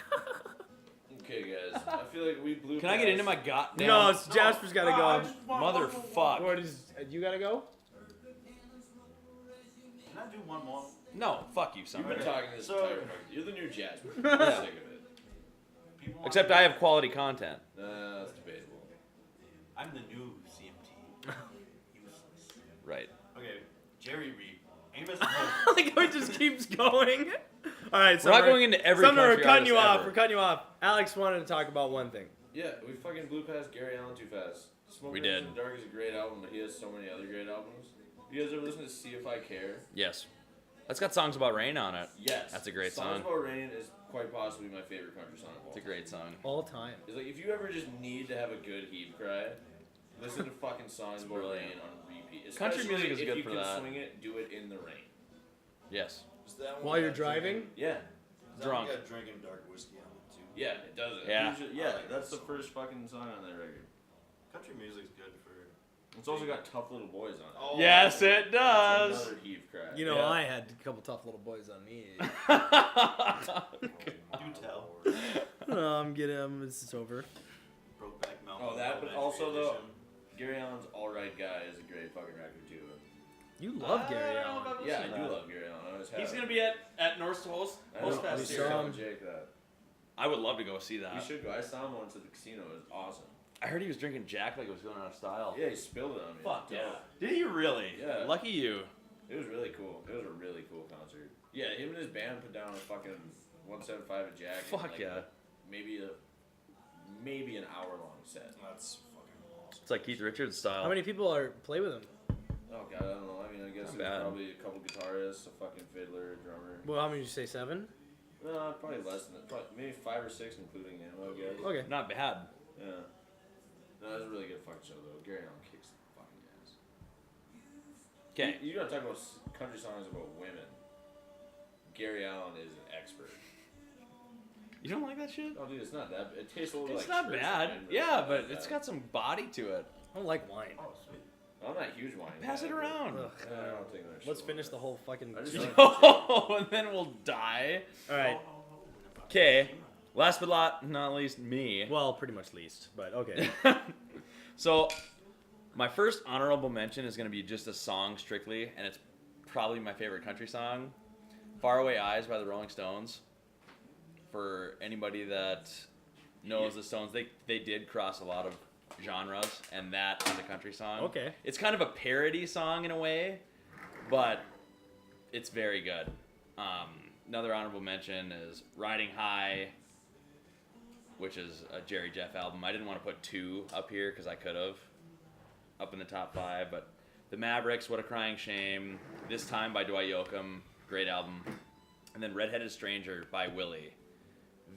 Okay, guys. I feel like we blew. Can I get past- into my goddamn No, it's Jasper's gotta go. motherfuck? What is? You gotta go? Can I do one more? No, fuck you, You've Summer. been talking this So- entire fucking. You're the new Jasper. I'm sick of it. People want Except to- I have quality content. That's debatable. I'm the new CMT. Useless. Right. Okay, Jerry Reed. Amos Like how it just keeps going. All right, We're not going into every Summer, country we're cutting you artist off. ever. We're cutting you off. Alex wanted to talk about one thing. Yeah, we fucking blew past Gary Allen too fast. Smoke We Rings did. in the Dark is a great album, but he has so many other great albums. You guys ever listen to See If I Care? Yes. That's got songs about rain on it. Yes. That's a great Songs song. About Rain is quite possibly my favorite country song of all It's a time. great song. All time. It's like if you ever just need to have a good heave cry, listen to fucking Songs About brilliant. Rain on repeat. Country Especially music is if good you for can that. swing it, do it in the rain. Yes. Is that one While with you're that driving? Yeah. Drunk. Got drinking dark whiskey on it too. Yeah, it does it. Yeah. Usually- yeah, that's the first fucking song on that record. Country music's good for. It's also got Tough Little Boys on it. Oh, Yes, it That's does. another heave cry. You know, Yeah. I had a couple tough little boys on me. Do tell. I'm getting. This is over. Brokeback Mountain. Oh, that, but Elementary also though, Edition. Gary Allen's Alright Guy is a great fucking record too. You love Gary I don't know Allen. about Yeah, I listening to do that. love Gary Allen. I always have. He's gonna be at North Host I know, We Fest saw him. Jake that. I would love to go see You that. should go. I saw him once at the casino. It was awesome. I heard he was drinking Jack like it was going out of style. Yeah, he spilled it on me. Fuck It was yeah. dope. Did he really? Yeah. Lucky you. It was really cool. It was a really cool concert. Yeah, him and his band put down a fucking 175 a Jack. and, Fuck like, yeah. Maybe an hour long set. That's fucking awesome. It's like Keith Richards style. How many people play with him? Oh god, I don't know. I mean, I guess Not there's bad. probably a couple guitarists, a fucking fiddler, a drummer. Well, how many did you say? 7? No, probably less than that. Probably maybe 5 or 6, including him. I guess. Okay. Not bad. Yeah. No, it was a really good fucking show though. Gary Allen kicks fucking ass. Okay. You gotta talk about country songs about women. Gary Allen is an expert. You don't like that shit? Oh, dude, it's not that. It tastes a little It's like not church bad. wine, Yeah, not but that it's bad. got some body to it. I don't like wine. Oh, sweet. I'm not a huge wine. Pass guy, it but- around. Ugh. I don't think that Let's shit finish will. the whole fucking. I just joint. don't- Oh, and then we'll die. All right. Okay. Last but not least, me. Well, pretty much least, but okay. So, my first honorable mention is going to be just a song strictly, and it's probably my favorite country song, "Faraway Eyes" by the Rolling Stones. For anybody that knows the Stones, they did cross a lot of genres, and that is a country song. Okay. It's kind of a parody song in a way, but it's very good. Another honorable mention is "Riding High," which is a Jerry Jeff album. I didn't want to put 2 up here because I could have up in the top 5, but The Mavericks, "What a Crying Shame," "This Time" by Dwight Yoakam, great album, and then "Redheaded Stranger" by Willie.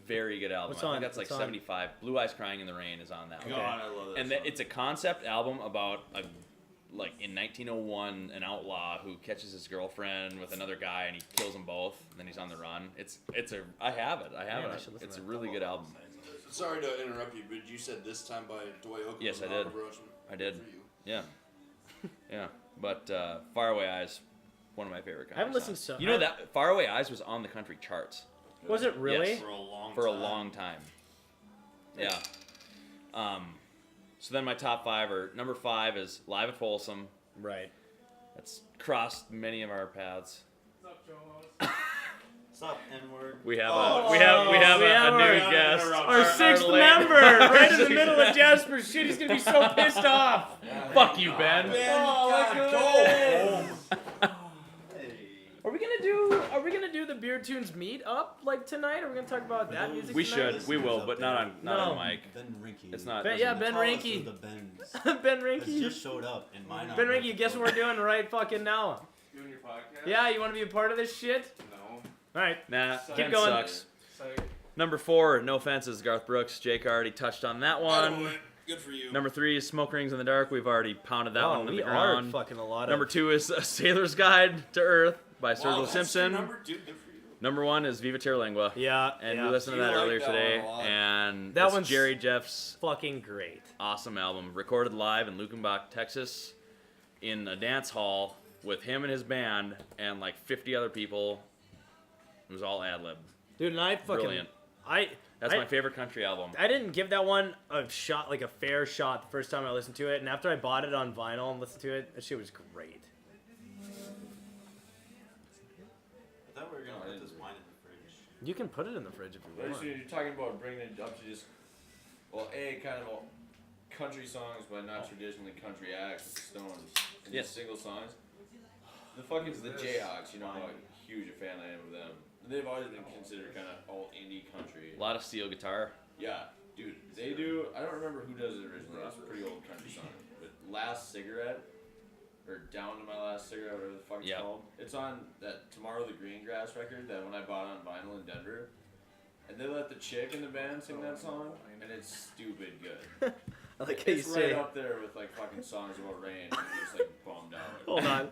very good album. What's I on- think that's like what's on? 75. Blue Eyes Crying in the Rain is on that one. God, I love that. And song. it's a concept album about like in 1901, an outlaw who catches his girlfriend with another guy and he kills them both, and then he's on the run. I have it. I should listen It's to a that. really good album. Sorry to interrupt you, but you said this time by Dwight Yoakam. Yes, was I an did. honorable mention. I did. For you. Yeah, yeah. But Faraway Eyes, one of my favorite country I haven't listened songs. to- You know that Faraway Eyes was on the country charts Was it really? Yes. for a long for a long time. Yeah. So then my top 5 are number 5 is Live at Folsom. Right. That's crossed many of our paths. Stop, N-word. We have Oh, we have we have a our- new guest. Our sixth late- member, right in the middle of Jasper's shit. He's gonna be so pissed off. Fuck you, Ben. Oh, look who it is. Are we gonna do the Beer Tunes meet up like tonight? Are we gonna talk about that music? We tonight? should. We will, but not on No. mic. Ben Rinky. It's not. Ben, yeah, Ben Tallest Rinky. of the Bens. Ben Has Rinky. just showed up in my Ben Rinky, guess what we're doing right fucking now? Doing your podcast? Yeah, you want to be a part of this shit? No. All right. Nah, Keep Ben going. sucks. Number 4, no offenses, Garth Brooks. Jake already touched on that one. Good for you. Number 3 is Smoke Rings in the Dark. We've already pounded that Oh, one into we the are ground. fucking a lot Number of. 2 is A Sailor's Guide to Earth by Wow, Sturgill that's Simpson. your number 2. Good for you. Number 1 is Viva Terra Lingua. Yeah, And yeah. we listened to You that like earlier that today. one a lot. And That it's one's- Jerry Jeff's fucking great. awesome album. Recorded live in Lukenbach, Texas, in a dance hall with him and his band and like 50 other people. It was all ad lib. Dude, and I fucking. Brilliant. That's I- my favorite country album. I didn't give that one a shot, like a fair shot, the first time I listened to it, and after I bought it on vinyl and listened to it, that shit was great. I thought we were gonna put this wine in the fridge. You can put it in the fridge if you But want. you're talking about bringing it up to just, well, kind of all country songs, but not traditionally country acts with the Stones. And Yes. just single songs. The fucking the Jayhawks, you know how huge a fan I am of them. They've always been considered kind of all indie country. A lot of steel guitar. Yeah, dude, they do. I don't remember who does it originally. It's a pretty old country song. But Last Cigarette, or Down to My Last Cigarette, whatever the fuck it's Yeah. called. It's on that Tomorrow the Greengrass record that when I bought on vinyl in Denver. And they let the chick in the band sing that song, and it's stupid good. I like how you It's right say. up there with like fucking songs about rain, and you're just like bummed out. Hold on.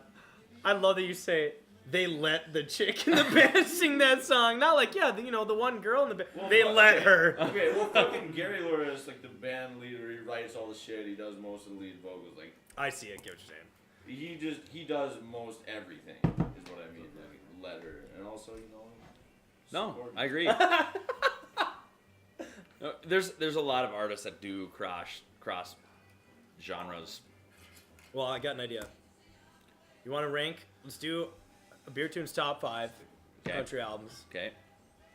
I love that you say they let the chick in the band sing that song. Not like, yeah, you know, the one girl in the band. Well, They fuck, let okay. her. Okay, well, fucking Gary Loris, like the band leader, he writes all the shit. He does most of the lead vocals. Like I see it. Get what you're saying. he does most everything. Is what I mean. Like let her, and also you know. No, support I agree. No, there's a lot of artists that do cross genres. Well, I got an idea. You want to rank? Let's do a Beer Tunes top 5 Okay. country albums, Okay.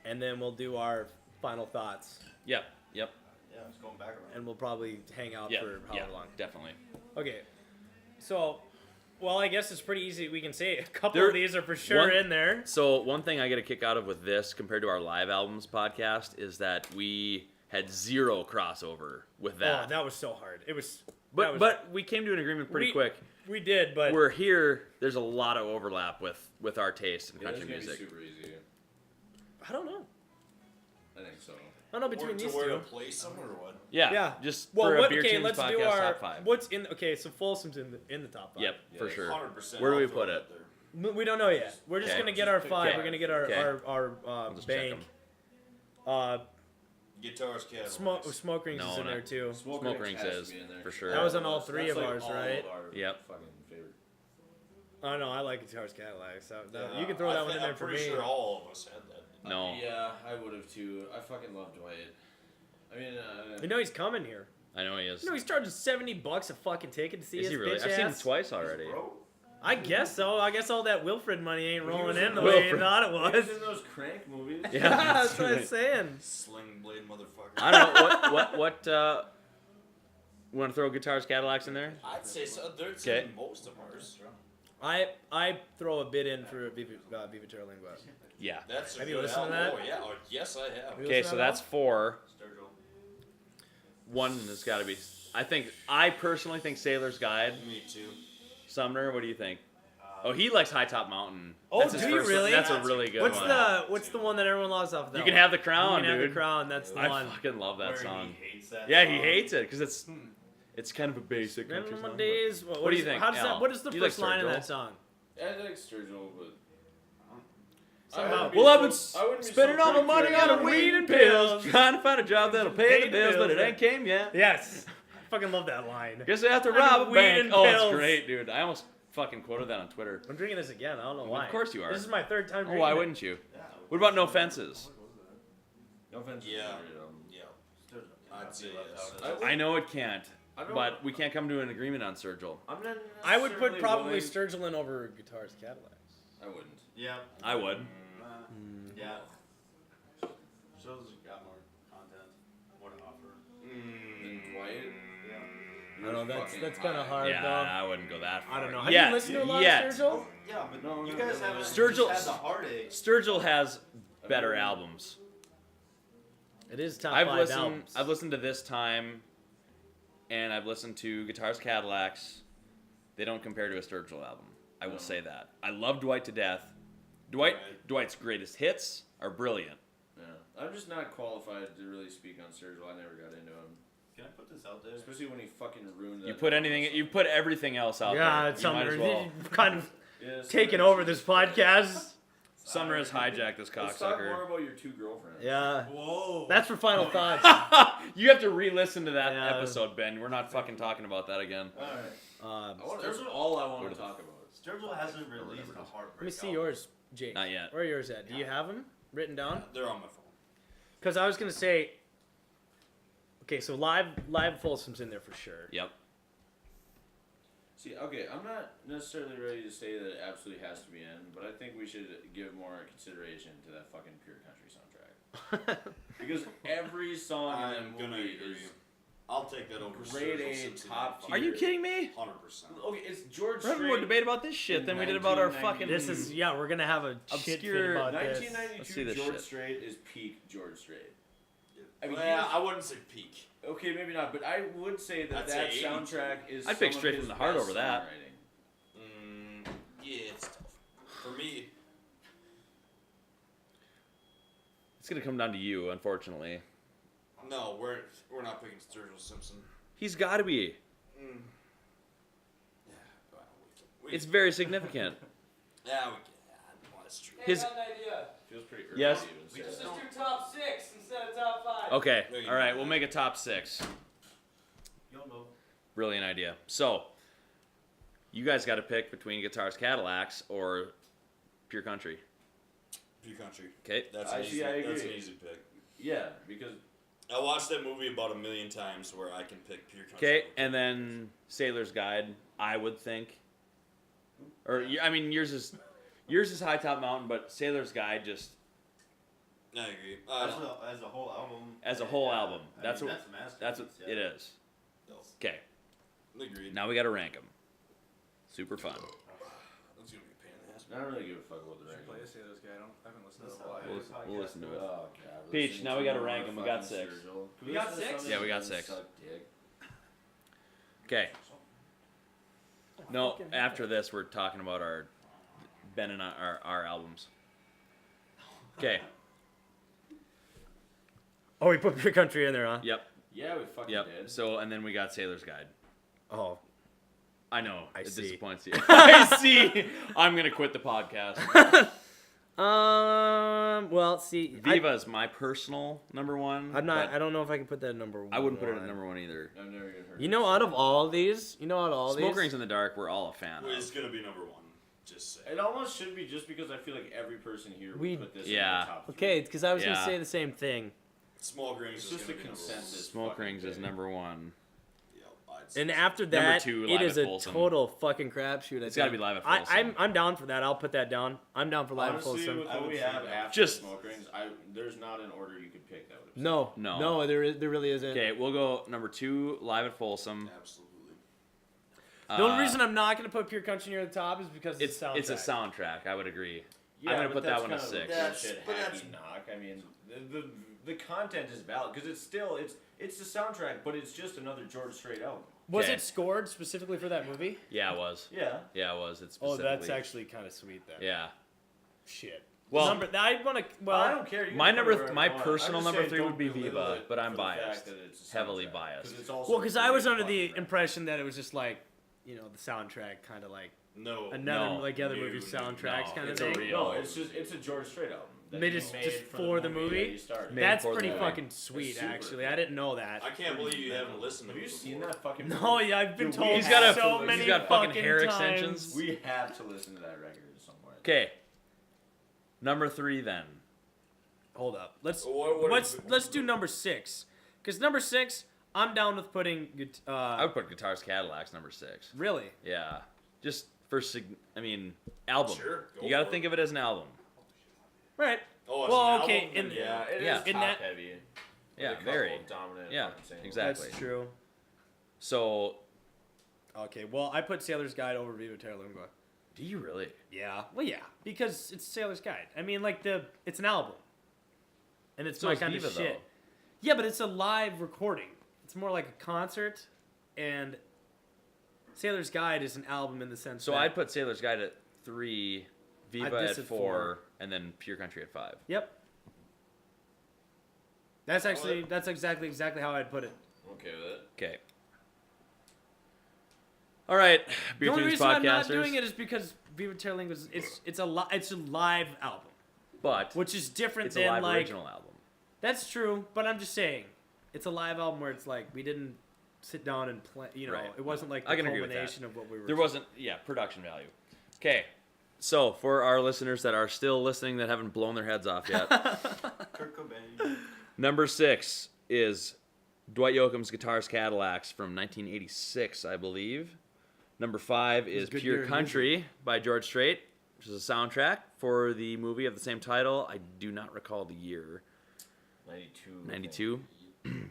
and then we'll do our final thoughts, Yep. Yeah, it's going back around. and we'll probably hang out Yeah. for Yeah. however long. Definitely. Okay. So, well, I guess it's pretty easy. We can say a couple There- of these are for sure one- in there. So one thing I get a kick out of with this compared to our live albums podcast is that we had zero crossover with that. Oh, that was so hard. It was. that but was, but we came to an agreement pretty We- quick. we did, but We're here. There's a lot of overlap with our taste in Yeah, this country is gonna be music. super easy. I don't know. I think so. I don't know between Or these to where two. to place them or what? Yeah. Yeah. Just Well, for a what? Beer Okay, Tunes let's podcast do our. top 5. What's in? Okay, so Folsom's in the top 5. Yep, for Yeah, sure. 100%. Where do we I'll throw put it it? up there. We don't know yet. We're just Okay. gonna get our Just 5. pick We're gonna get our Okay. our just check bank. 'em. Guitars, Cadillacs. Smoke Rings No, is in no. there too. Smoke Smoke Rings Rings has is, to be in there. for sure. That was on all three That's of like ours, all right? our Yep. Fucking favorite. I don't know. I like Guitars Cadillacs. So Yeah, you can throw that one in there I'm for pretty me. sure all of us had that. No. Yeah, I would have too. I fucking love Dwight. I mean, You know he's coming here. I know he is. You know he's charging $70 a fucking ticket to see Is his he really? bitch I've seen him ass. twice already. I guess so. I guess all that Wilfred money ain't Well, he rolling was in the in way you Wilfred. thought it he was. was in those Crank movies. Yeah. That's what I'm saying. Sling blade motherfucker. I don't know what want to throw Guitars Cadillacs in there? I'd say so. There's Okay. most of ours. I throw a bid in for Viva Terra Lingua. Yeah. That's a Have you good listened to album. that? Oh yeah. Oh, yes, I have. Have you Okay, listened so to that's that 4. Sturgill. One has got to be. I personally think Sailor's Guide. Me too. Sumner, what do you think? Oh, he likes High Top Mountain. Oh, That's his do you first really? That's a really good What's one. the one that everyone loves off of that? You Can one? Have the Crown, You Can Have dude. the Crown. That's the I one. fucking love that Where song. He hates that Yeah, song. he hates it because it's kind of a basic Man country on song. my but- days. What do you think, How does Al? that? What is the You like first line in Sturgill? that song? I like Sturgill, but Something I about- wouldn't be Well, I've been so- I wouldn't be so spending all my quick to money get on a weed and weed pills, pills. trying to find a job that'll pay the bills, but it ain't came yet. Yes. I fucking love that line. Guess I have to I rob need a weed bank. and Oh, pills. it's great, dude. I almost fucking quoted that on Twitter. I'm drinking this again. I don't know Well, why. of course you are. This is my third time Oh, drinking why it. wouldn't you? What about No Fences? No offense. Yeah. Yeah. I'd say yes. I know it can't, I don't- but we can't come to an agreement on Sturgill. I'm not I would put necessarily probably willing- Sturgill in over Guitars Cadillacs. I wouldn't. Yeah. I would. Yeah. Shows got more content, more to offer. Then Dwight. I don't know. fucking That's kind of high. hard Yeah, though. I wouldn't go that far. I don't know. Have Yet, you listened to a lot yet. of Sturgill? Yeah, but No, you no, guys no, haven't no. Sturgill- just had the heartache. Sturgill has better albums. It is top I've 5 listened. albums. I've listened to This Time, and I've listened to Guitars Cadillacs. They don't compare to a Sturgill album. I will say that. I love Dwight to death. Dwight's greatest hits are brilliant. Yeah. I'm just not qualified to really speak on Sturgill. I never got into him, Can I put this out there? especially when he fucking ruined that. You put anything. You put everything else out Yeah, there. it's You might something. as well. You've kind of Yeah, taken Summer- over this podcast. Summer has hijacked this Let's talk more cocksucker. about your 2 girlfriends. Yeah. Whoa. That's for final thoughts. You have to re-listen to that Yeah. episode, Ben. We're not fucking talking about that again. All right. That's Sturgill- all I want to talk about. Sturgill hasn't released a heartbreak. Let me see album. yours, Jake. Not yet. Where are yours at? Do you have them written down? They're on my phone. Because I was gonna say. Okay, so live Folsom's in there for sure. Yep. See, okay, I'm not necessarily ready to say that it absolutely has to be in, but I think we should give more consideration to that fucking Pure Country soundtrack. Because every song in I'm that gonna movie agree. is I'll take that over grade Sturgill A, Simpson top and Are you tier. kidding me? 100%. Okay, it's George We're having Strait. more debate about this shit than we did about our 1990. fucking. This is we're gonna have a shit fit Obscure- about this. 1992 Let's see this George shit. Strait is peak George Strait. I mean, Yeah, he is- I wouldn't say peak. okay, maybe not, but I would say that I'd say that 82. soundtrack is. I'd pick some of Straight his from the Heart best over that. songwriting. Yeah, it's tough. For me, It's gonna come down to you, unfortunately. no, we're not picking Sturgill Simpson. He's got to be. Yeah, well, we can. It's very significant. Yeah, we can. Well, that's true. His. Feels pretty early. Yes. to even say that. do top 6 instead of top 5. Okay. No, you All right. don't. We'll make a top 6. You'll know. Brilliant idea. So, you guys got to pick between Guitars Cadillacs or Pure Country. Pure Country. Okay. That's I an see, easy. I That's an agree. easy pick. Yeah, because I watched that movie about 1 million times, where I can pick Pure Country. Okay. And then Sailor's Guide, I would think. Or I mean, yours is High Top Mountain, but Sailor's Guide just I agree. As a whole album. as a whole yeah, album. I That's mean, what that's a masterpiece. that's what yeah. it is. Okay. Agreed. Now we got to rank them. Super fun. That's gonna be a pain in the ass. I don't really give a fuck about the ranking. Play a Sailor's Guy. I haven't listened to That's it in a while. how We'll listen to it. Oh, God, Peach, listening now we to gotta more rank 'em. We got fucking 6. Sturgill. Can We got listen to 6? some Yeah, we got that 6. suck dick? Okay. No, after this, we're talking about our Ben and our albums. Okay. Oh, we put Pure Country in there, huh? Yep. Yeah, we fucking Yep. did. So and then we got Sailor's Guide. Oh. I know I it see. disappoints you. I see. I'm gonna quit the podcast. Well, see, Viva is my personal number 1. I'm not. but I don't know if I can put that at number 1. I wouldn't put it at number 1 either. I've never even heard. You know, out of all these, Smoke Rings in the Dark, we're all a fan It's of. gonna be number 1. Just say. It almost should be just because I feel like every person here would We- put this Yeah. in the top 3. Okay, because I was Yeah. gonna say the same thing. Small Rings It's is just gonna a be number one. consensus. Smoke fucking Rings is pick. number 1. Yep, I'd say And so. after Number that, 2, it Live is at a Folsom. total fucking crapshoot. It's gotta be Live at Folsom. I'm down for that. I'll put that down. I'm down for Live at Honestly, Folsom. with I what would we say have that. after Just- Smoke Rings, there's not an order you could pick that would have. No, there really isn't. Okay, we'll go number 2, Live at Folsom. Absolutely. The only reason I'm not gonna put Pure Country near the top is because it's the soundtrack. it's a soundtrack. I would agree. Yeah, I'm gonna but put that that's one at kind of 6. a That's- bullshit but that's- hacky knock. I mean, the content is valid because it's still it's the soundtrack, but it's just another George Strait album. Was Okay. it scored specifically for that movie? Yeah, it was. Yeah. Yeah, it was. It's Oh, that's specifically- actually kind of sweet then. Yeah. Shit. Well, I want to. Well, I don't care. You my can put it number, wherever my you want. personal I'm just number saying 3 don't would be belittle Viva, it but I'm for the fact biased, that it's a heavily soundtrack, biased. 'cause it's also well, because I really was under fucking the great. impression that it was just like, the soundtrack kind of like No. another No. like other No, movie no, soundtracks no. kind of It's a thing. real- No, it's a George Strait album. that Made he it made just for the movie? that he started. Made That's for the pretty movie. fucking sweet, super. actually. I didn't know that. I can't believe you haven't listened to Have you it seen before. that fucking No, movie? yeah, I've been Dude, told He's got a- so he's many got fucking fucking hair times. extensions. We have to listen to that record somewhere. Okay. Number 3 then. Hold up. Let's What let's do number 6, because number 6, I'm down with putting. I would put Guitars Cadillacs number 6. Really? Yeah. Just for album. Sure, go You got to for think of it as an album. Right. Oh, it's Well, an okay, album? in- Then Yeah, it is Yeah. In top that- heavy. with Yeah, a couple very. of dominant Yeah, fucking singles. exactly. That's true. So, Okay, well, I put Sailor's Guide over Viva Terra Lingua. do you really? Yeah. Well, yeah, because it's Sailor's Guide. I mean, like it's an album, and it's So my is kind Viva, of shit. though. Yeah, but it's a live recording. It's more like a concert, and Sailor's Guide is an album in the sense. So that, I'd put Sailor's Guide at 3, Viva this at at 4, four. and then Pure Country at 5. Yep. That's exactly how I'd put it. Okay with it. Okay. All right, The Beer only Tunes reason I'm not podcasters. doing it is because Viva Terra Lingua is it's a live album, but which is different it's a than live like. original album. That's true, but I'm just saying, it's a live album where it's like we didn't sit down and play. Right. It wasn't like I the can agree with that. culmination of what we were. There wasn't, production value. Okay, so for our listeners that are still listening that haven't blown their heads off yet, Kurt Cobain. number 6 is Dwight Yoakam's Guitars Cadillacs from 1986, I believe. Number 5 is a good Pure year in Country by George Strait, which is a soundtrack for the movie of the same title. I do not recall the year. 92. 92.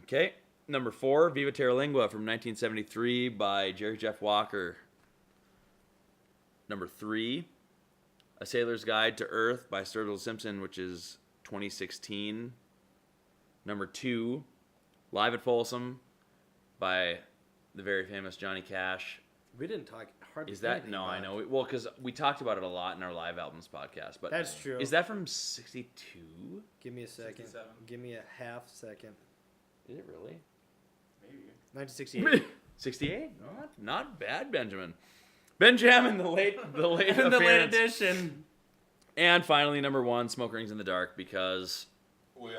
Okay. Number 4, Viva Terra Lingua from 1973 by Jerry Jeff Walker. Number 3, A Sailor's Guide to Earth by Sturgill Simpson, which is 2016. Number 2, Live at Folsom by the very famous Johnny Cash. We didn't talk hardly. Is that anything no? about I it. know. Well, because we talked about it a lot in our live albums podcast. But That's true. Is that from '62? Give me a second. 67. Give me a half second. Is it really? 1968. 68? Not bad, Benjamin. Benjamin, the late the late appearance. edition. And finally, number 1, Smoke Rings in the Dark, because We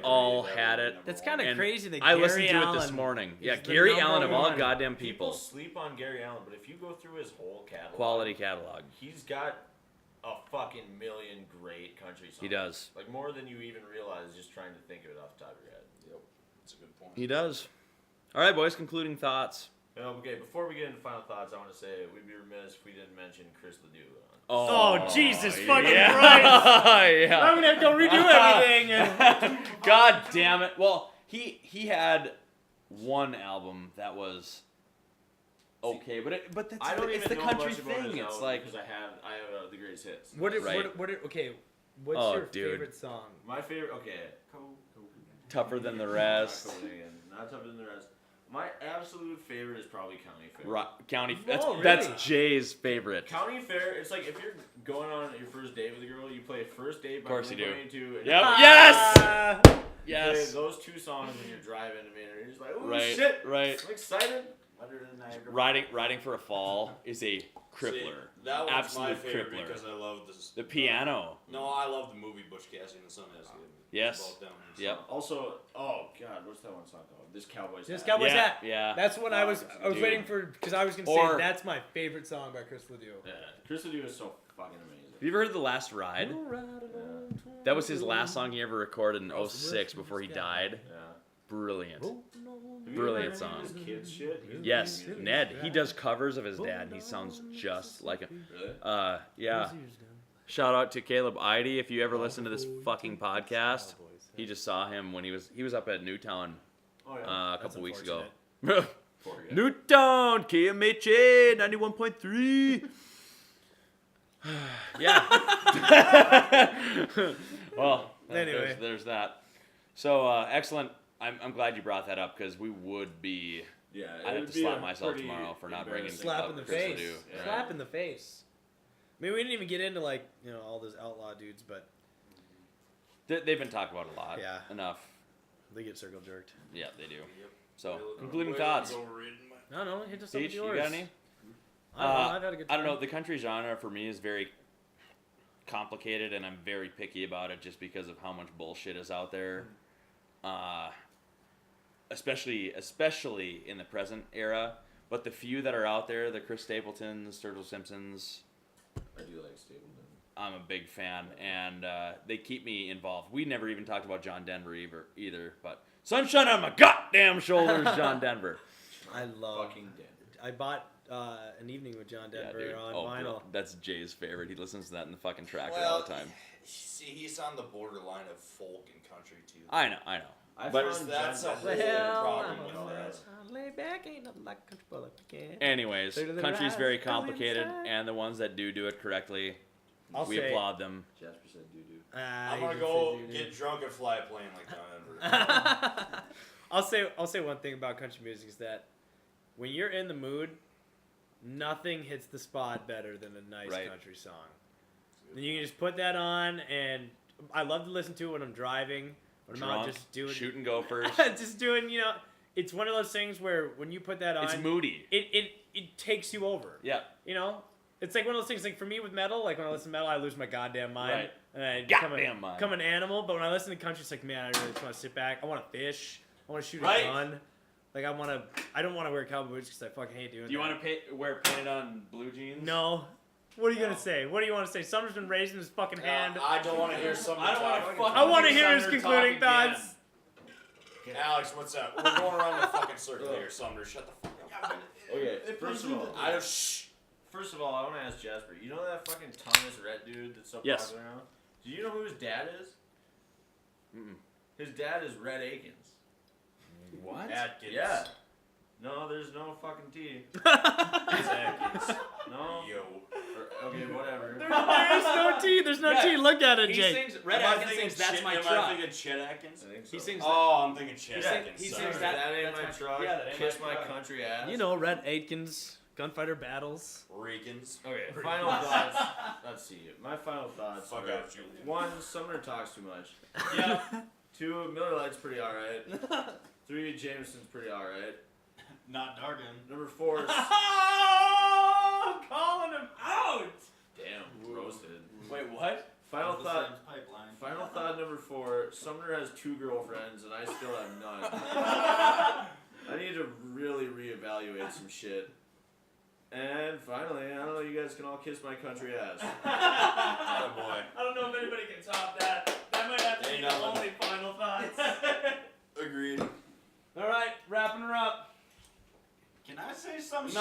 all had it. That's kind of And crazy that I Gary listened to Allen it this morning. Yeah, is the Gary number Allen of all one. goddamn People people. sleep on Gary Allen, but if you go through his whole catalog, Quality catalog. he's got a fucking million great country songs. He does. Like more than you even realize just trying to think of it off the top of your head. Yep, that's a good point. He does. All right, boys, concluding thoughts. Okay, before we get into final thoughts, I want to say we'd be remiss if we didn't mention Chris Ledoux. Oh, Jesus fucking yeah. Christ. Yeah. I'm gonna have to go redo everything. God damn it. Well, he had one album that was okay, but that's I don't it's even the know country much about thing. his It's album like because I have the greatest hits. Okay, what's Oh, your dude. favorite song? My favorite. Okay. Tougher Than the Rest. Not tougher than the rest. My absolute favorite is probably County Fair. County. Oh, That's really? Jay's favorite. County Fair. It's like if you're going on your first date with a girl, you play First Date by Of course you do. Blink-182, and Yep. you Yes. play Yes. those two songs when you're driving to me, and you're just like, oh Right. shit, Right. I'm excited. Riding for a Fall is a crippler. See, that one's Absolute my favorite crippler. because I love this. The piano. No, I love the movie Butch Cassidy and the Sundance Kid. Yes. It's about them and Yep. stuff. Also, oh god, what's that one song called? This Cowboy's This Hat. Cowboy's Yeah, Hat. yeah. That's what I was Dude. waiting for, because I was gonna Or- say that's my favorite song by Chris Ledoux. Yeah, Chris Ledoux is so fucking amazing. Have you ever heard The Last Ride? That was his last song he ever recorded in 06 before he died. Yeah. Brilliant. Have you Brilliant ever heard any of song. his kids shit? He's Yes, amazing. Ned. He does covers of his dad, and he sounds just like him. Really? Yeah. Shout out to Caleb Eide. If you ever listen to this fucking podcast, he just saw him when he was up at Newtown Oh yeah. a couple weeks ago. Poor guy. Newtown, KMHA 91.3. Yeah. Well, Anyway. there's that. So excellent. I'm glad you brought that up because we would be Yeah, I have would to be slap a myself pretty tomorrow for not bringing embarrassing. Slap in the Chris face. Ledoux. Yeah. Slap in the face. I mean, we didn't even get into like all those outlaw dudes, but They've been talked about a lot. Yeah. Enough. they get circle jerked. Yeah, they do. So, Well, concluding well, thoughts. overrated my- I don't know. Hit us up with Peach, yours. you got any? I don't know. I've had a good I time. don't know. The country genre for me is very complicated, and I'm very picky about it just because of how much bullshit is out there. Especially in the present era. But the few that are out there, the Chris Stapletons, Sturgill Simpsons, I do like Stapleton. I'm a big fan, and they keep me involved. We never even talked about John Denver either, but sunshine on my goddamn shoulders, John Denver. I love. Fucking dead. I bought An Evening with John Denver Yeah, dude. on Oh, vinyl. bro, that's Jay's favorite. He listens to that in the fucking tractor Well, all the time. See, he's on the borderline of folk and country too. I know. I But found that's John a whole Denver- problem with I'm that. lay back, ain't nothing like country boy like you can. Anyways, Later than country's rise, very go complicated, inside. and the ones that do it correctly, I'll we say, applaud them. Jasper said doo-doo. I'm you gonna can go say get drunk and fly a plane like John Denver. I'll say one thing about country music is that when you're in the mood, nothing hits the spot better than a nice Right. country song. Then you can just put that on, and I love to listen to it when I'm driving, when I'm out Drunk, just doing shooting gophers. just doing, it's one of those things where when you put that on, It's moody. it takes you over. Yeah. It's like one of those things. Like for me with metal, like when I listen to metal, I lose my goddamn mind. Right. And I Goddamn mind. become an animal. But when I listen to country, it's like, man, I really just want to sit back. I want to fish. I want to shoot Right. a gun. Like I don't want to wear cowboy boots because I fucking hate doing Do you that. want to wear painted on blue jeans? No. What are you No. gonna say? What do you want to say? Sumner's been raised in his fucking hand. I don't want to hear something. I don't want to talk. fucking. I want to hear his Sumner concluding talk again. thoughts. Alex, what's up? We're going around the fucking circle here, Sumner. Shut the fuck up. Okay, First of all, Shh. First of all, I want to ask Jasper. You know that fucking Thomas Rhett dude that's so Yes. popular now? Do you know who his dad is? Mm-mm. His dad is Rhett Akins. What? Atkins. Yeah. No, there's no fucking T. It's Atkins. No. Yo. Okay, whatever. There's no T. There's no Yeah. T. Look at it, He Jake. sings. Red Am I Atkins thinking sings "That's Chet- My Am I Truck." thinking Chet Atkins? I think so. He sings. Oh, I'm thinking Chet He sing- Atkins. he sorry. sings That ain't That's my my- truck. yeah, that ain't Kiss my my truck. country ass. You know, Red Atkins, Gunfighter Battles. Reekins. Okay, final thoughts. Let's see. My final thoughts. Fuck are, out, you. One, Sumner talks too much. Yeah. Two, Miller Lite's pretty alright. Three, Jameson's pretty alright. Not Dargan. Number four is... Oh, calling him out. Damn, roasted. Wait, what? Final The thought. Sam's pipeline. Final thought number four. Sumner has 2 girlfriends and I still have none. I need to really reevaluate some shit. And finally, I don't know, you guys can all kiss my country ass. Oh boy. I don't know if anybody can top that. That might have to Ain't be the nothing. only final thoughts. Agreed. All right, wrapping her up. Can I say something? No!